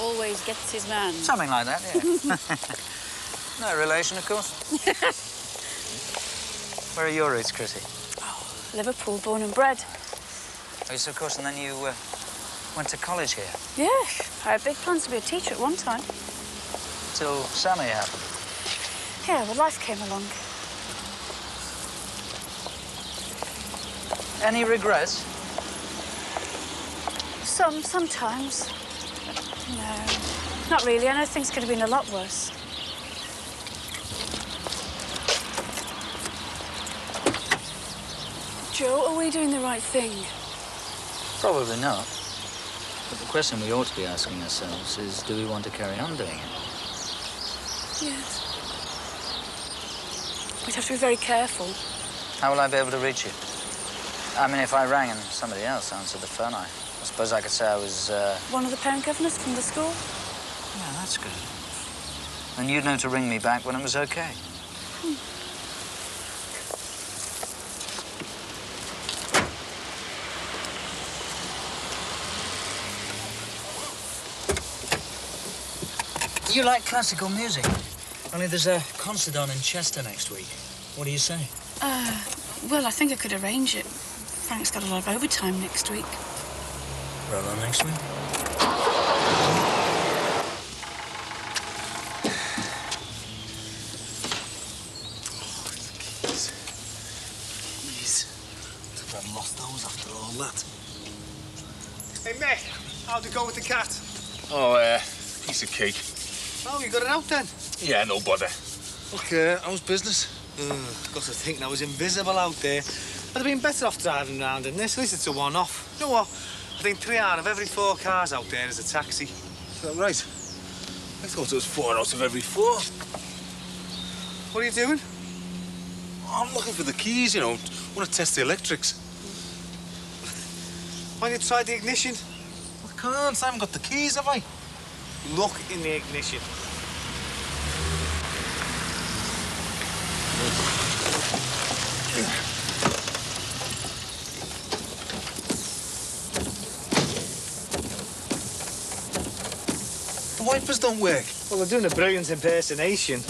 Always gets his man. Something like that, yeah. No relation, of course. Where are your roots, Chrissy? Oh, Liverpool, born and bred. Oh, yes, of course, and then you went to college here? Yeah, I had big plans to be a teacher at one time. Till Sammy happened? Yeah, well, life came along. Any regrets? Sometimes. No, not really. I know things could have been a lot worse. Joe, are we doing the right thing? Probably not. But the question we ought to be asking ourselves is, do we want to carry on doing it? Yes. We'd have to be very careful. How will I be able to reach you? I mean, if I rang and somebody else answered the phone, I suppose I could say I was, One of the parent governors from the school? Yeah, that's good. And you'd know to ring me back when it was okay. You like classical music? Only there's a concert on in Chester next week. What do you say? Well, I think I could arrange it. Frank's got a lot of overtime next week. Roll on next week. Keys. I've lost those after all that. Hey, Mick, how'd it go with the cat? Oh, piece of cake. Oh, you got it out then? Yeah, no bother. Okay, how's business? Got to think I was invisible out there. I'd have been better off driving round in this. At least it's a one-off. You know what? I think 3 out of every 4 cars out there is a taxi. Is that right? I thought it was 4 out of every 4. What are you doing? I'm looking for the keys, you know. I want to test the electrics. Why don't you try the ignition? I can't. I haven't got the keys, have I? Look in the ignition. The wipers don't work. Well, they're doing a brilliant impersonation.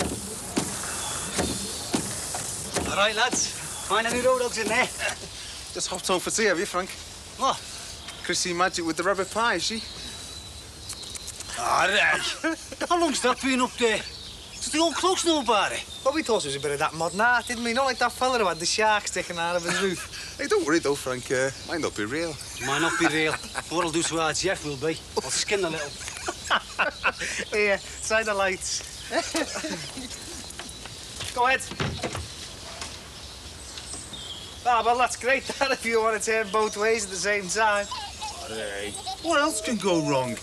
All right, lads. Find any road dogs in there? Just hopped home for tea, have you, Frank? What? Chrissy Magic with the rabbit pie, is she? All right. How long's that been up there? Does the old clocks know about it? Well, we thought it was a bit of that modern art, didn't we? Not like that fella who had the shark sticking out of his roof. Hey, don't worry, though, Frank. Might not be real. Might not be real. What I'll do to our Jeff will be. I'll skin the little. Here, try the lights. Go ahead. Ah, well, that's great, that, if you want to turn both ways at the same time. Hey, what else can go wrong?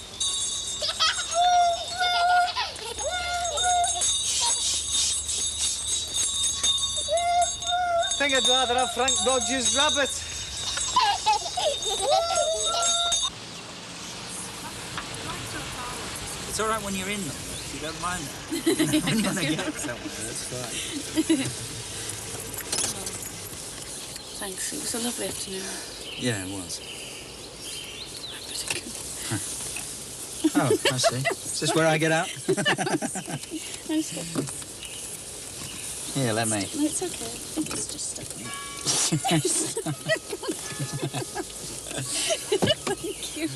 I think I'd rather have Frank Rogers' rabbit. It's all right when you're in them. You don't mind that. When you're gonna get somewhere, that's fine. Thanks. It was a lovely afternoon. Yeah, it was. Oh, I see. Is this where I get out? Nice one. Here, let me. No, it's okay. I think it's just stuck on. Thank you.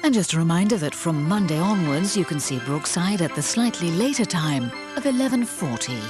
And just a reminder that from Monday onwards, you can see Brookside at the slightly later time of 11:40.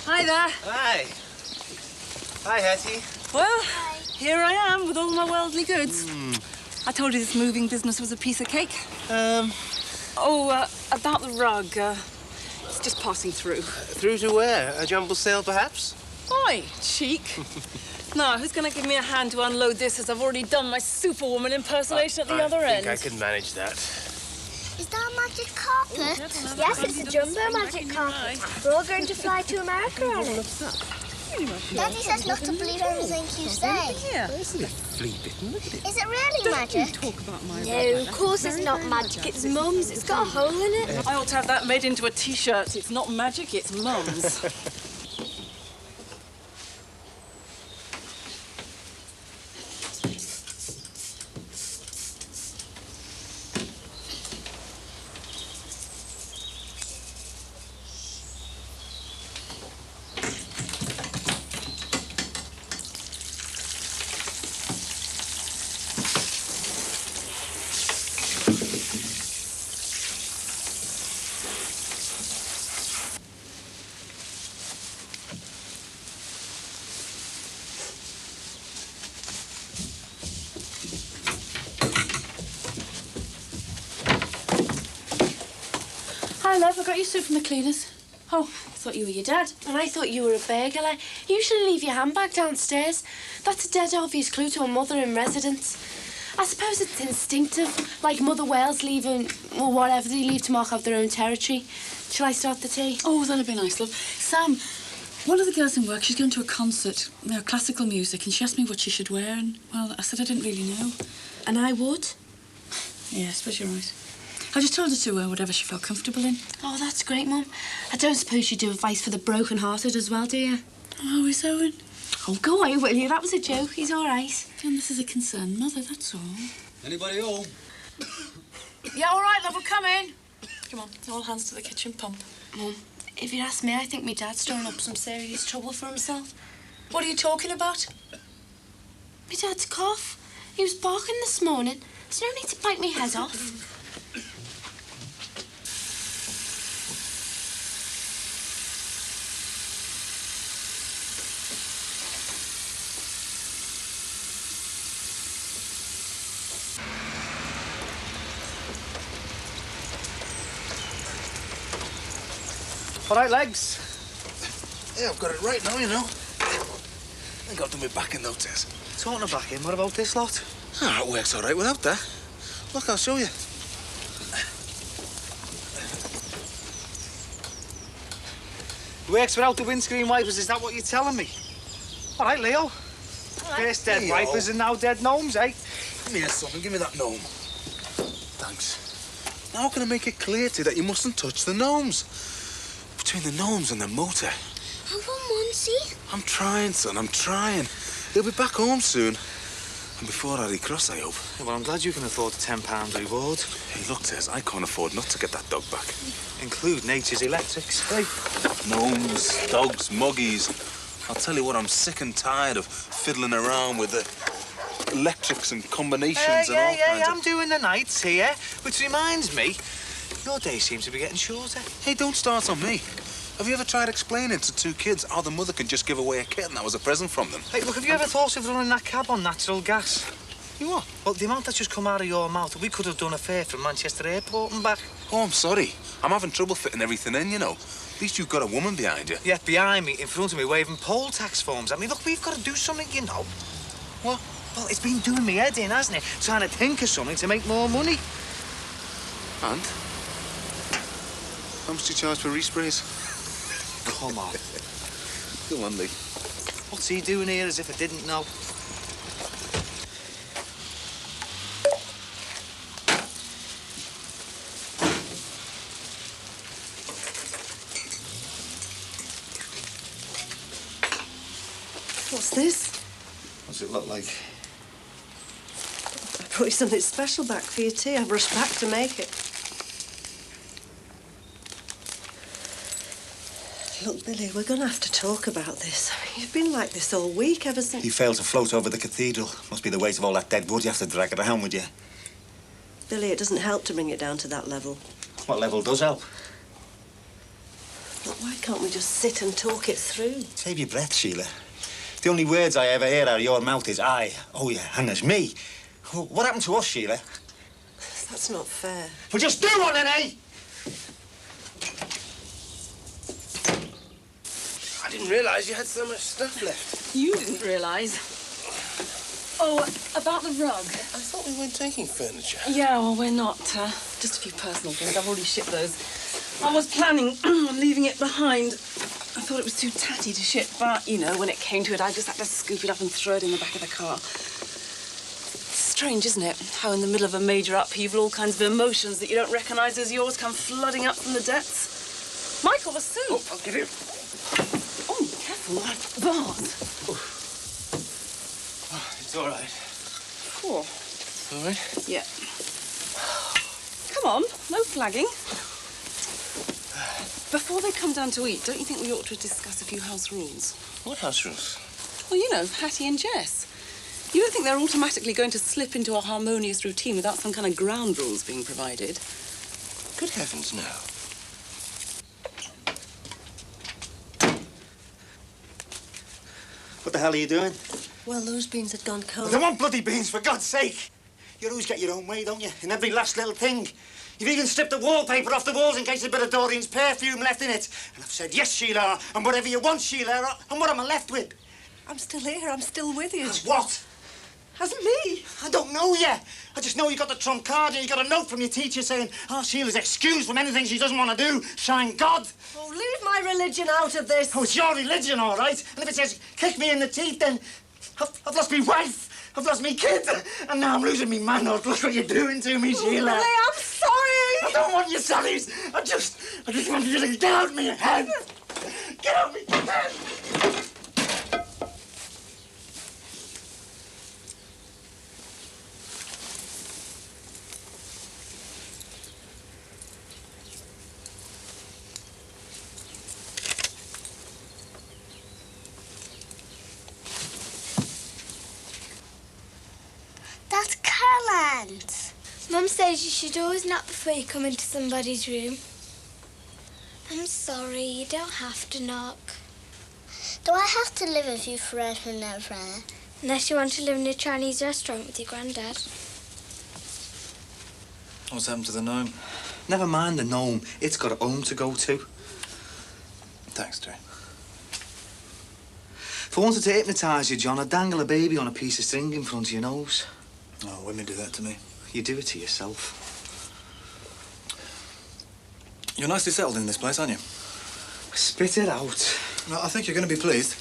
Hi there. Hi. Hi, Hetty. Well, here I am with all my worldly goods. I told you this moving business was a piece of cake. Oh, about the rug. It's just passing through. Through to where? A jumble sale, perhaps? Oi, cheek. Now, who's going to give me a hand to unload this as I've already done my Superwoman impersonation at the other end? I think I can manage that. Is that a magic carpet? Yes, it's a jumbo magic carpet. We're all going to fly to America on it. Daddy says not to believe everything you say. Isn't it flea bitten? Look at it. Is it really magic? No, of course it's not magic. It's Mum's. It's got a hole in it. I ought to have that made into a T-shirt. It's not magic, it's Mum's. Hi, love. I got your soup from the cleaners. Oh, I thought you were your dad. And I thought you were a burglar. You usually leave your handbag downstairs. That's a dead obvious clue to a mother in residence. I suppose it's instinctive, like mother whales leaving, or whatever they leave to mark out their own territory. Shall I start the tea? Oh, that'd be nice, love. Sam, one of the girls in work, she's going to a concert, classical music, and she asked me what she should wear, and, well, I said I didn't really know. And I would? Yeah, I suppose you're right. I just told her to wear whatever she felt comfortable in. Oh, that's great, Mum. I don't suppose you do advice for the broken-hearted as well, do you? Oh, is Owen? Oh, go away, will you? That was a joke. He's all right. And this is a concerned mother, that's all. Anybody home? Yeah, all right, love, we're coming. Come on, all hands to the kitchen pump. Mum, if you ask me, I think my dad's stirring up some serious trouble for himself. What are you talking about? My dad's cough. He was barking this morning. There's no need to bite me head off. All right, legs. Yeah, I've got it right now, you know. I think I'll do my back in though, Tess. Talking of back in, what about this lot? Ah, it works all right without that. Look, I'll show you. It works without the windscreen wipers, is that what you're telling me? All right, Leo. First dead Leo. wipers and now dead gnomes, eh? Come here, son, and give me that gnome. Thanks. Now, how can I make it clear to you that you mustn't touch the gnomes? Between the gnomes and the motor. I want Muncie. I'm trying, son, I'm trying. He'll be back home soon. And before Harry Cross, I hope. Yeah, well, I'm glad you can afford the £10 reward. Hey, look, Tess, I can't afford not to get that dog back. Include Nature's Electrics, eh? Gnomes, dogs, muggies. I'll tell you what, I'm sick and tired of fiddling around with the electrics and combinations and all kinds I'm doing the nights here. Which reminds me, your day seems to be getting shorter. Hey, don't start on me. Have you ever tried explaining to two kids how the mother can just give away a kitten that was a present from them? Hey, look, have you ever thought of running that cab on natural gas? You what? Well, the amount that's just come out of your mouth, we could have done a fare from Manchester Airport and back. Oh, I'm sorry. I'm having trouble fitting everything in, you know. At least you've got a woman behind you. Yeah, behind me, in front of me, waving poll tax forms at me. Look, we've got to do something, you know. What? Well, it's been doing me head in, hasn't it? Trying to think of something to make more money. And? How much do you charge for resprays? Come on. Go on, Lee. What's he doing here as if I didn't know? What's this? What's it look like? I brought you something special back for your tea. I've rushed back to make it. Look, Billy, we're going to have to talk about this. You've been like this all week, ever since... You failed to float over the cathedral. Must be the weight of all that dead wood you have to drag around with you. Billy, it doesn't help to bring it down to that level. What level does help? Look, why can't we just sit and talk it through? Save your breath, Sheila. The only words I ever hear out of your mouth is I. Oh, yeah, and there's me. What happened to us, Sheila? That's not fair. Well, just do one then, eh? I didn't realise you had so much stuff left. You didn't realise. Oh, about the rug. I thought we weren't taking furniture. Yeah, well, we're not. Just a few personal things. I've already shipped those. I was planning on leaving it behind. I thought it was too tatty to ship, but, you know, when it came to it, I just had to scoop it up and throw it in the back of the car. Strange, isn't it? How in the middle of a major upheaval, all kinds of emotions that you don't recognise as yours come flooding up from the depths. Michael, the soup. Oh, I'll give you. Oh, careful, my vase. It's all right. Cool. All right? Yeah. Come on, no flagging. Before they come down to eat, don't you think we ought to discuss a few house rules? What house rules? Well, you know, Hattie and Jess. You don't think they're automatically going to slip into a harmonious routine without some kind of ground rules being provided? Good heavens, no. What the hell are you doing? Well, those beans had gone cold. I don't want bloody beans, for God's sake. You always get your own way, don't you? In every last little thing. You've even stripped the wallpaper off the walls in case there's a bit of Dorian's perfume left in it. And I've said, yes, Sheila, and whatever you want, Sheila, and what am I left with? I'm still here. I'm still with you. As what? As me? I don't know yet. I just know you got the trump card and you got a note from your teacher saying, oh, Sheila's excused from anything she doesn't want to do. Sign God. Oh, leave my religion out of this. Oh, it's your religion, all right. And if it says, kick me in the teeth, then I've lost me wife. I've lost me kid. And now I'm losing me manhood. Look what you're doing to me, Sheila. Billy, I'm sorry. I don't want your sorries. I just want you to get out of my head. Get out of my head. That's Caroline. Mum says you should always knock before you come into somebody's room. I'm sorry, you don't have to knock. Do I have to live with you forever and ever? Unless you want to live in a Chinese restaurant with your granddad. What's happened to the gnome? Never mind the gnome. It's got a home to go to. Thanks, Terry. If I wanted to hypnotise you, John, I'd dangle a baby on a piece of string in front of your nose. Oh, women do that to me. You do it to yourself. You're nicely settled in this place, aren't you? Spit it out. Well, I think you're going to be pleased.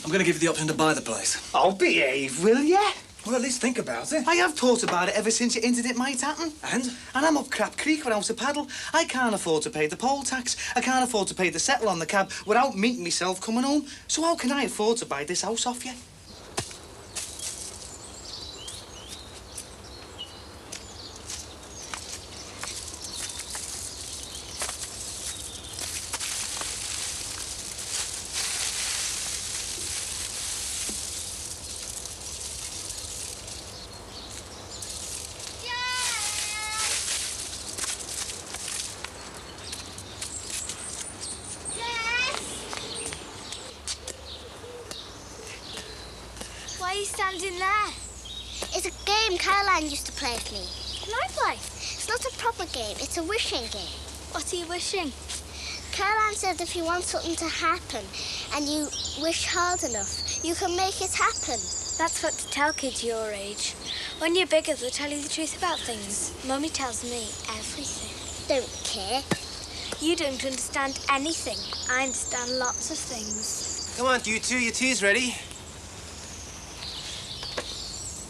I'm going to give you the option to buy the place. I'll behave, will ya? Well, at least think about it. I have thought about it ever since you hinted it might happen. And? And I'm up Crap Creek without a paddle. I can't afford to pay the poll tax. I can't afford to pay the settle on the cab without meeting myself coming home. So how can I afford to buy this house off you? Why are you standing there? It's a game Caroline used to play with me. Can I play? It's not a proper game, it's a wishing game. What are you wishing? Caroline said if you want something to happen and you wish hard enough, you can make it happen. That's what to tell kids your age. When you're bigger, they'll tell you the truth about things. Mummy tells me everything. Don't care. You don't understand anything. I understand lots of things. Come on, you two, your tea's ready.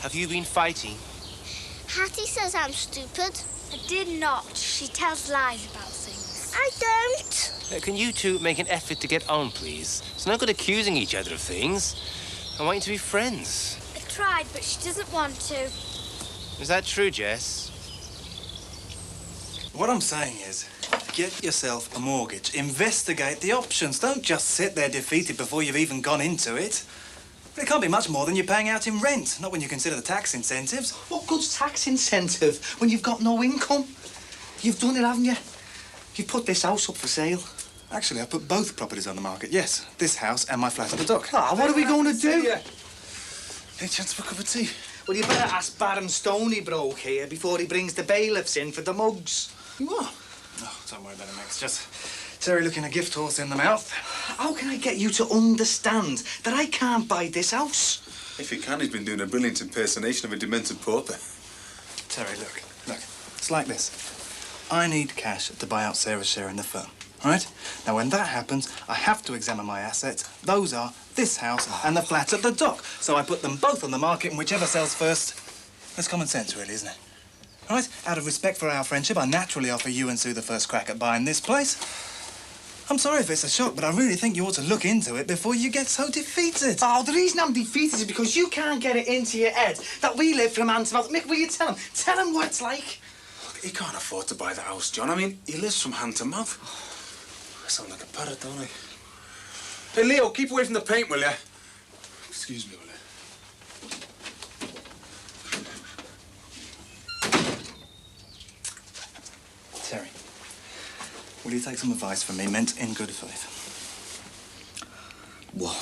Have you been fighting? Hattie says I'm stupid. I did not. She tells lies about things. I don't. Can you two make an effort to get on, please? It's no good accusing each other of things. I want you to be friends. I tried, but she doesn't want to. Is that true, Jess? What I'm saying is, get yourself a mortgage. Investigate the options. Don't just sit there defeated before you've even gone into it. But it can't be much more than you're paying out in rent, not when you consider the tax incentives. What good's tax incentive when you've got no income? You've done it, haven't you? You've put this house up for sale. Actually, I put both properties on the market, yes. This house and my flat at the dock. Ah, what are we going to do? Any chance for a cup of tea? Well, you better ask Baron Stoney broke here before he brings the bailiffs in for the mugs. What? Oh, don't worry about it, Max. Just Terry looking a gift horse in the mouth. How can I get you to understand that I can't buy this house? If he can, he's been doing a brilliant impersonation of a demented pauper. Terry, look. It's like this. I need cash to buy out Sarah's share in the firm, all right? Now, when that happens, I have to examine my assets. Those are this house and the flat at the dock. So I put them both on the market, and whichever sells first. That's common sense, really, isn't it? All right? Out of respect for our friendship, I naturally offer you and Sue the first crack at buying this place. I'm sorry if it's a shock, but I really think you ought to look into it before you get so defeated. Oh, the reason I'm defeated is because you can't get it into your head that we live from hand to mouth. Mick, will you tell him? Tell him what it's like. He can't afford to buy the house, John. I mean, he lives from hand to mouth. I sound like a parrot, don't I? Hey, Leo, keep away from the paint, will you? Excuse me, will you? Terry, will you take some advice from me, meant in good faith? What?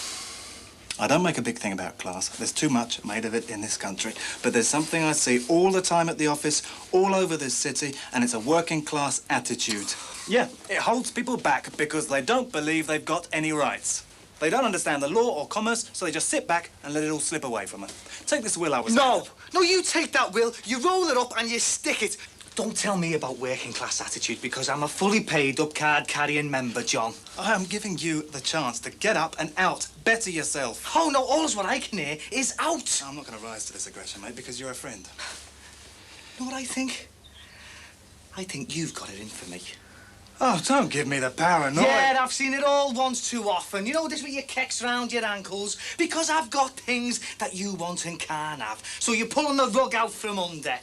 I don't make a big thing about class. There's too much made of it in this country. But there's something I see all the time at the office, all over this city, and it's a working class attitude. Yeah, it holds people back because they don't believe they've got any rights. They don't understand the law or commerce, so they just sit back and let it all slip away from them. Take this will I was... No, you take that will, you roll it up and you stick it. Don't tell me about working class attitude because I'm a fully paid up card-carrying member, John. I am giving you the chance to get up and out. Better yourself. Oh, no, all what I can hear is out. I'm not going to rise to this aggression, mate, because you're a friend. You know what I think? I think you've got it in for me. Oh, don't give me the paranoia. Yeah, I've seen it all once too often. You know this with your kicks round your ankles? Because I've got things that you want and can't have. So you're pulling the rug out from under.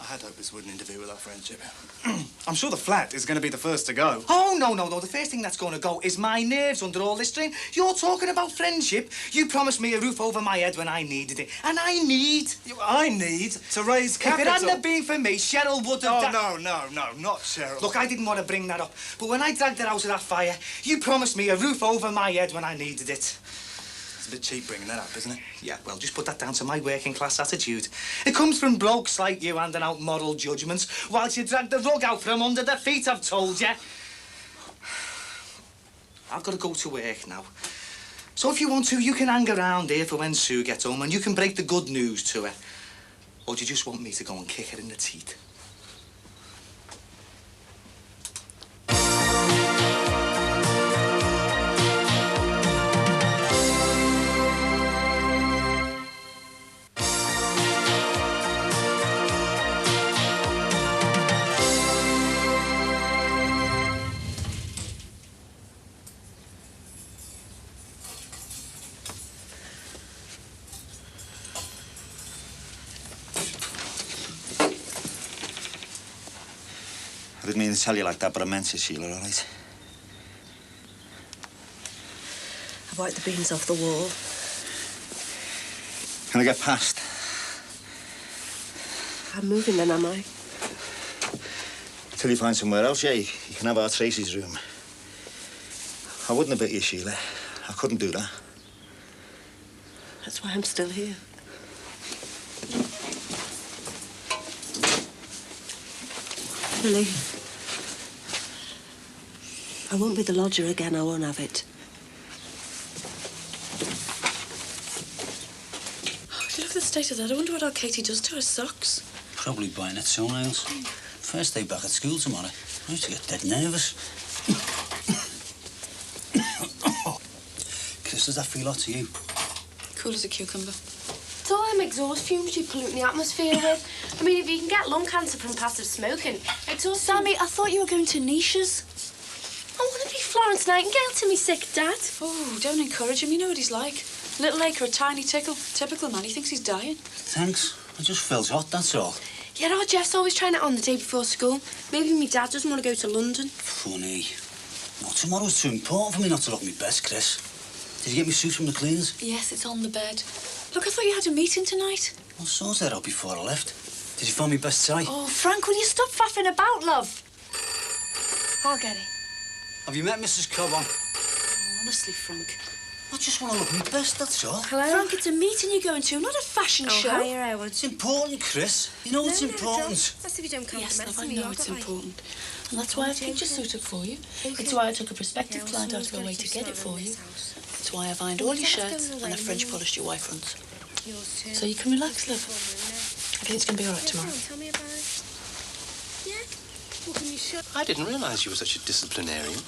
I had hoped this wouldn't interfere with our friendship. I'm sure the flat is going to be the first to go. Oh, no. The first thing that's going to go is my nerves under all this strain. You're talking about friendship. You promised me a roof over my head when I needed it. And I need to raise capital. If it hadn't have been for me, Cheryl would have... Oh, no, not Cheryl. Look, I didn't want to bring that up. But when I dragged her out of that fire, you promised me a roof over my head when I needed it. It's a bit cheap bringing that up, isn't it? Yeah, well, just put that down to my working class attitude. It comes from blokes like you handing out moral judgments whilst you drag the rug out from under their feet, I've told you. I've got to go to work now. So if you want to, you can hang around here for when Sue gets home and you can break the good news to her. Or do you just want me to go and kick her in the teeth? I didn't mean to tell you like that, but I meant it, Sheila, all right? I've wiped the beans off the wall. Can I get past? I'm moving then, am I? Till you find somewhere else, yeah, you can have our Tracy's room. I wouldn't have bit you, Sheila. I couldn't do that. That's why I'm still here. Billy, I won't be the lodger again. I won't have it. Oh, look at the state of that. I wonder what our Katie does to her socks. Probably buying it toenails. First day back at school tomorrow. I used to get dead nervous. Chris, does that feel hot to you? Cool as a cucumber. It's all them exhaust fumes you pollute the atmosphere with. I mean, if you can get lung cancer from passive smoking, exhaust... Sammy, I thought you were going to niches. I want to be Florence Nightingale to me sick dad. Oh, don't encourage him. You know what he's like. Little ache or a tiny tickle. Typical man. He thinks he's dying. Thanks. I just felt hot, that's all. Yeah, our Jeff's always trying it on the day before school. Maybe me dad doesn't want to go to London. Funny. No, tomorrow's too important for me not to look my best, Chris. Did you get me suit from the cleaners? Yes, it's on the bed. Look, I thought you had a meeting tonight. Well, sort that out before I left. Did you find me best tie? Oh, Frank, will you stop faffing about, love? I'll get it. Have you met Mrs. Cobb on? Oh, honestly, Frank. I just want to look my best, that's all. Hello? Frank, it's a meeting you're going to, not a fashion show. Hiya, Howard. It's important, Chris. You know it's important. That's if you don't Yes, love, I me. know it's important. And that's why I picked your suit up for you. It's why I took a prospective client out of her way to get it for you. That's why I've ironed all your shirts and I've French polished your wife fronts. So you can relax, love. I think it's going to be all right tomorrow. Tell me about it. Yeah? What can you show? I didn't realise you were such a disciplinarian.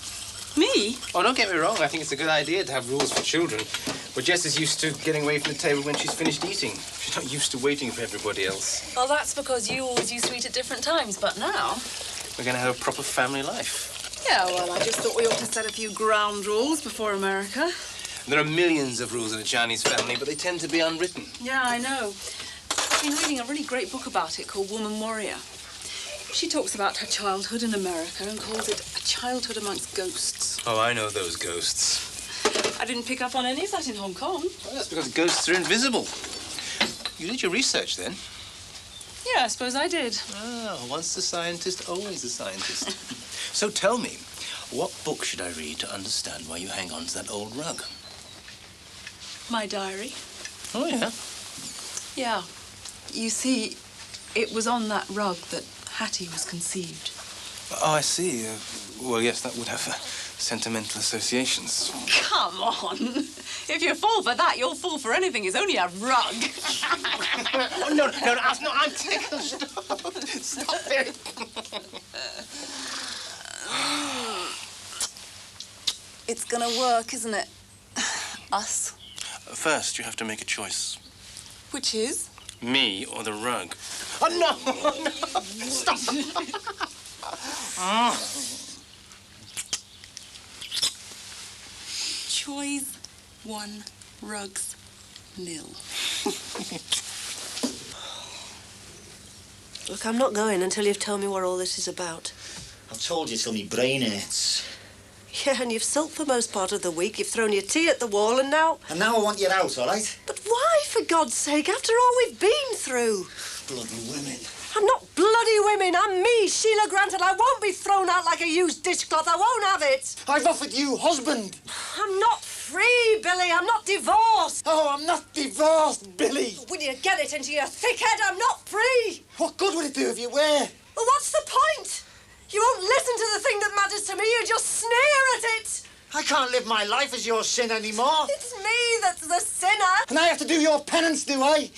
Me? Oh, don't get me wrong. I think it's a good idea to have rules for children. But Jess is used to getting away from the table when she's finished eating. She's not used to waiting for everybody else. Well, that's because you always used to eat at different times, but now... We're going to have a proper family life. Yeah, well, I just thought we ought to set a few ground rules before America. There are millions of rules in a Chinese family, but they tend to be unwritten. Yeah, I know. I've been reading a really great book about it called Woman Warrior. She talks about her childhood in America and calls it a childhood amongst ghosts. Oh, I know those ghosts. I didn't pick up on any of that in Hong Kong. Well, that's because ghosts are invisible. You did your research, then? Yeah, I suppose I did. Ah, once a scientist, always a scientist. So tell me, what book should I read to understand why you hang on to that old rug? My diary. Oh, yeah? Yeah. You see, it was on that rug that Hattie was conceived. Oh, I see. Well, yes, that would have sentimental associations. Come on. If you fall for that, you'll fall for anything. It's only a rug. Oh, no, I'm tickled. Stop it. It's gonna work, isn't it? Us. First, you have to make a choice. Which is? Me or the rug. Oh, no! No! Stop! Choice 1, rugs 0. Look, I'm not going until you've told me what all this is about. I've told you till my brain hurts. Yeah, and you've sulked for most part of the week. You've thrown your tea at the wall, and now... And now I want you out, all right? But why, for God's sake, after all we've been through? Bloody women. I'm not bloody women. I'm me, Sheila Grant, and I won't be thrown out like a used dishcloth. I won't have it. I've offered you husband. I'm not free, Billy. I'm not divorced. Oh, I'm not divorced, Billy. Will you get it into your thick head? I'm not free. What good would it do if you were? Well, what's the point? You won't listen to the thing that matters to me. You just sneer at it. I can't live my life as your sin anymore. It's me that's the sinner. And I have to do your penance, do I?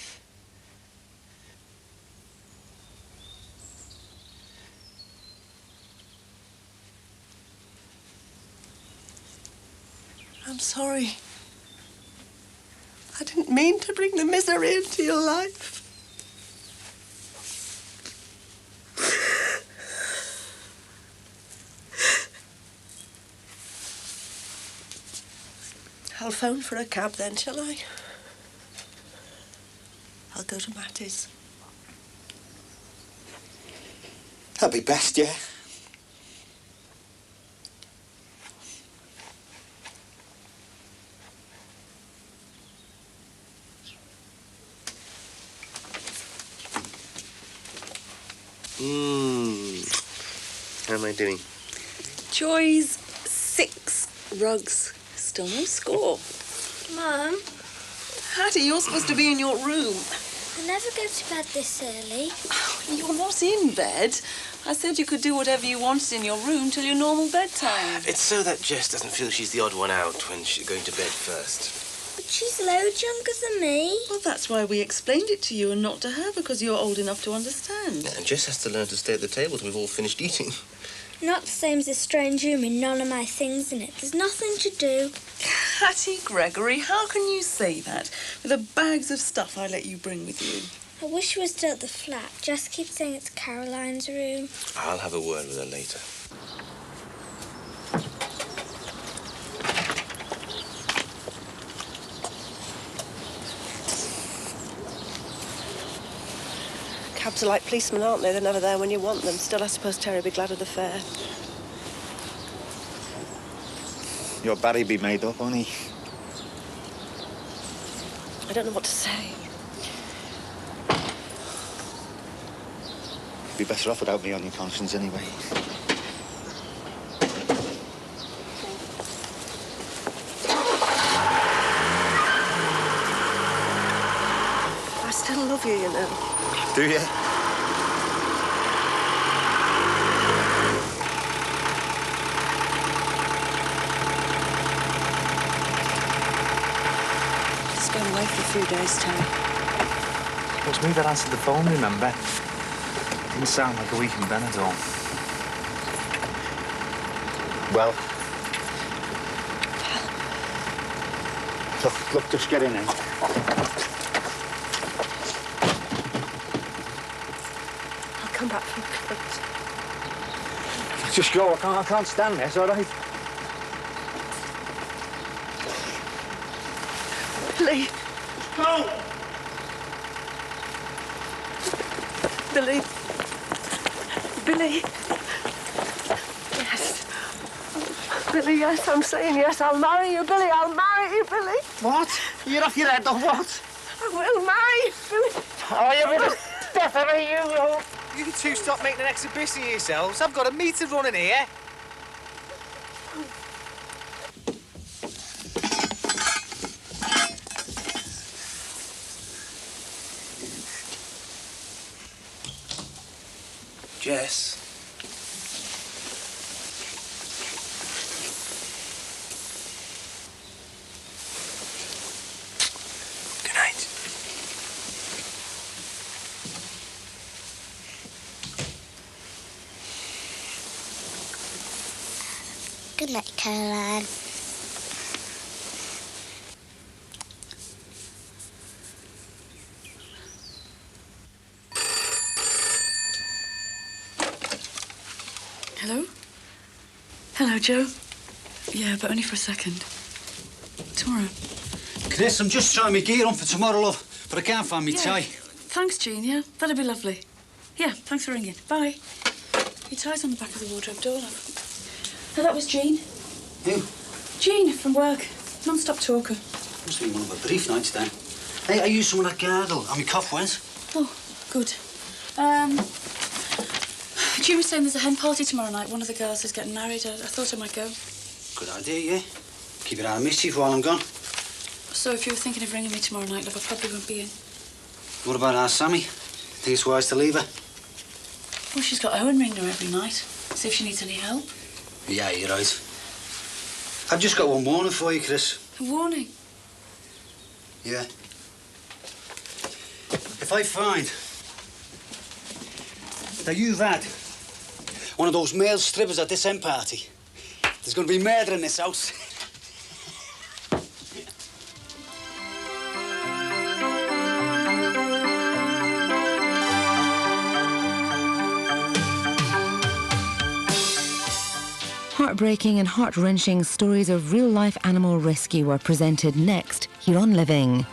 I'm sorry. I didn't mean to bring the misery into your life. I'll phone for a cab then, shall I? I'll go to Matty's. That'd be best, yeah? How am I doing? Joy's 6 rugs. Still no score. Mum, Hattie, you're supposed to be in your room. I never go to bed this early. You're not in bed. I said you could do whatever you wanted in your room till your normal bedtime. It's so that Jess doesn't feel she's the odd one out when she's going to bed first. But she's loads younger than me. Well, that's why we explained it to you and not to her, because you're old enough to understand. And Jess has to learn to stay at the table till we've all finished eating. Not the same as a strange room with none of my things in it. There's nothing to do. Hattie Gregory, how can you say that? With the bags of stuff I let you bring with you. I wish you were still at the flat. Jess keeps saying it's Caroline's room. I'll have a word with her later. Cabs are like policemen, aren't they? They're never there when you want them. Still, I suppose Terry'd be glad of the fare. Your Barry be made up, won't he? I don't know what to say. You'd be better off without me on your conscience anyway. I still love you, you know. Do you? 2 days, Terry. It was me that answered the phone, remember? Didn't sound like a week in Benidorm. Well? Look, just get in then. I'll come back for clothes. Just go, I can't stand this, all right? Billy. Go! Billy. Billy. Yes. Billy, yes, I'm saying yes. I'll marry you, Billy. I'll marry you, Billy. What? You're off your head, or what? I will marry you, Billy. Oh, you're in the death of me, you will. You two stop making an exhibition of yourselves. I've got a meter running here. Jess. Good night. Good night, Caroline. Hello? Hello, Joe. Yeah, but only for a second. Tomorrow. Chris, I'm just trying my gear on for tomorrow, love, but I can't find me tie. Thanks, Jean, yeah. That'd be lovely. Yeah, thanks for ringing. Bye. Your tie's on the back of the wardrobe door, love. No, that was Jean. Who? Jean, from work. Non-stop talker. Must be one of her brief nights, then. Hey, I used some of that gargle, and my cough went. Oh, good. Jean was saying there's a hen party tomorrow night. One of the girls is getting married. I thought I might go. Good idea, yeah. Keep it out of mischief while I'm gone. So if you were thinking of ringing me tomorrow night, love, I probably won't be in. What about our Sammy? Think it's wise to leave her? Well, she's got Owen ring her every night. See if she needs any help. Yeah, you're right. I've just got one warning for you, Chris. A warning? Yeah. If I find that you've had one of those male strippers at this hen party, there's going to be murder in this house. Heartbreaking and heart-wrenching stories of real-life animal rescue are presented next here on Living.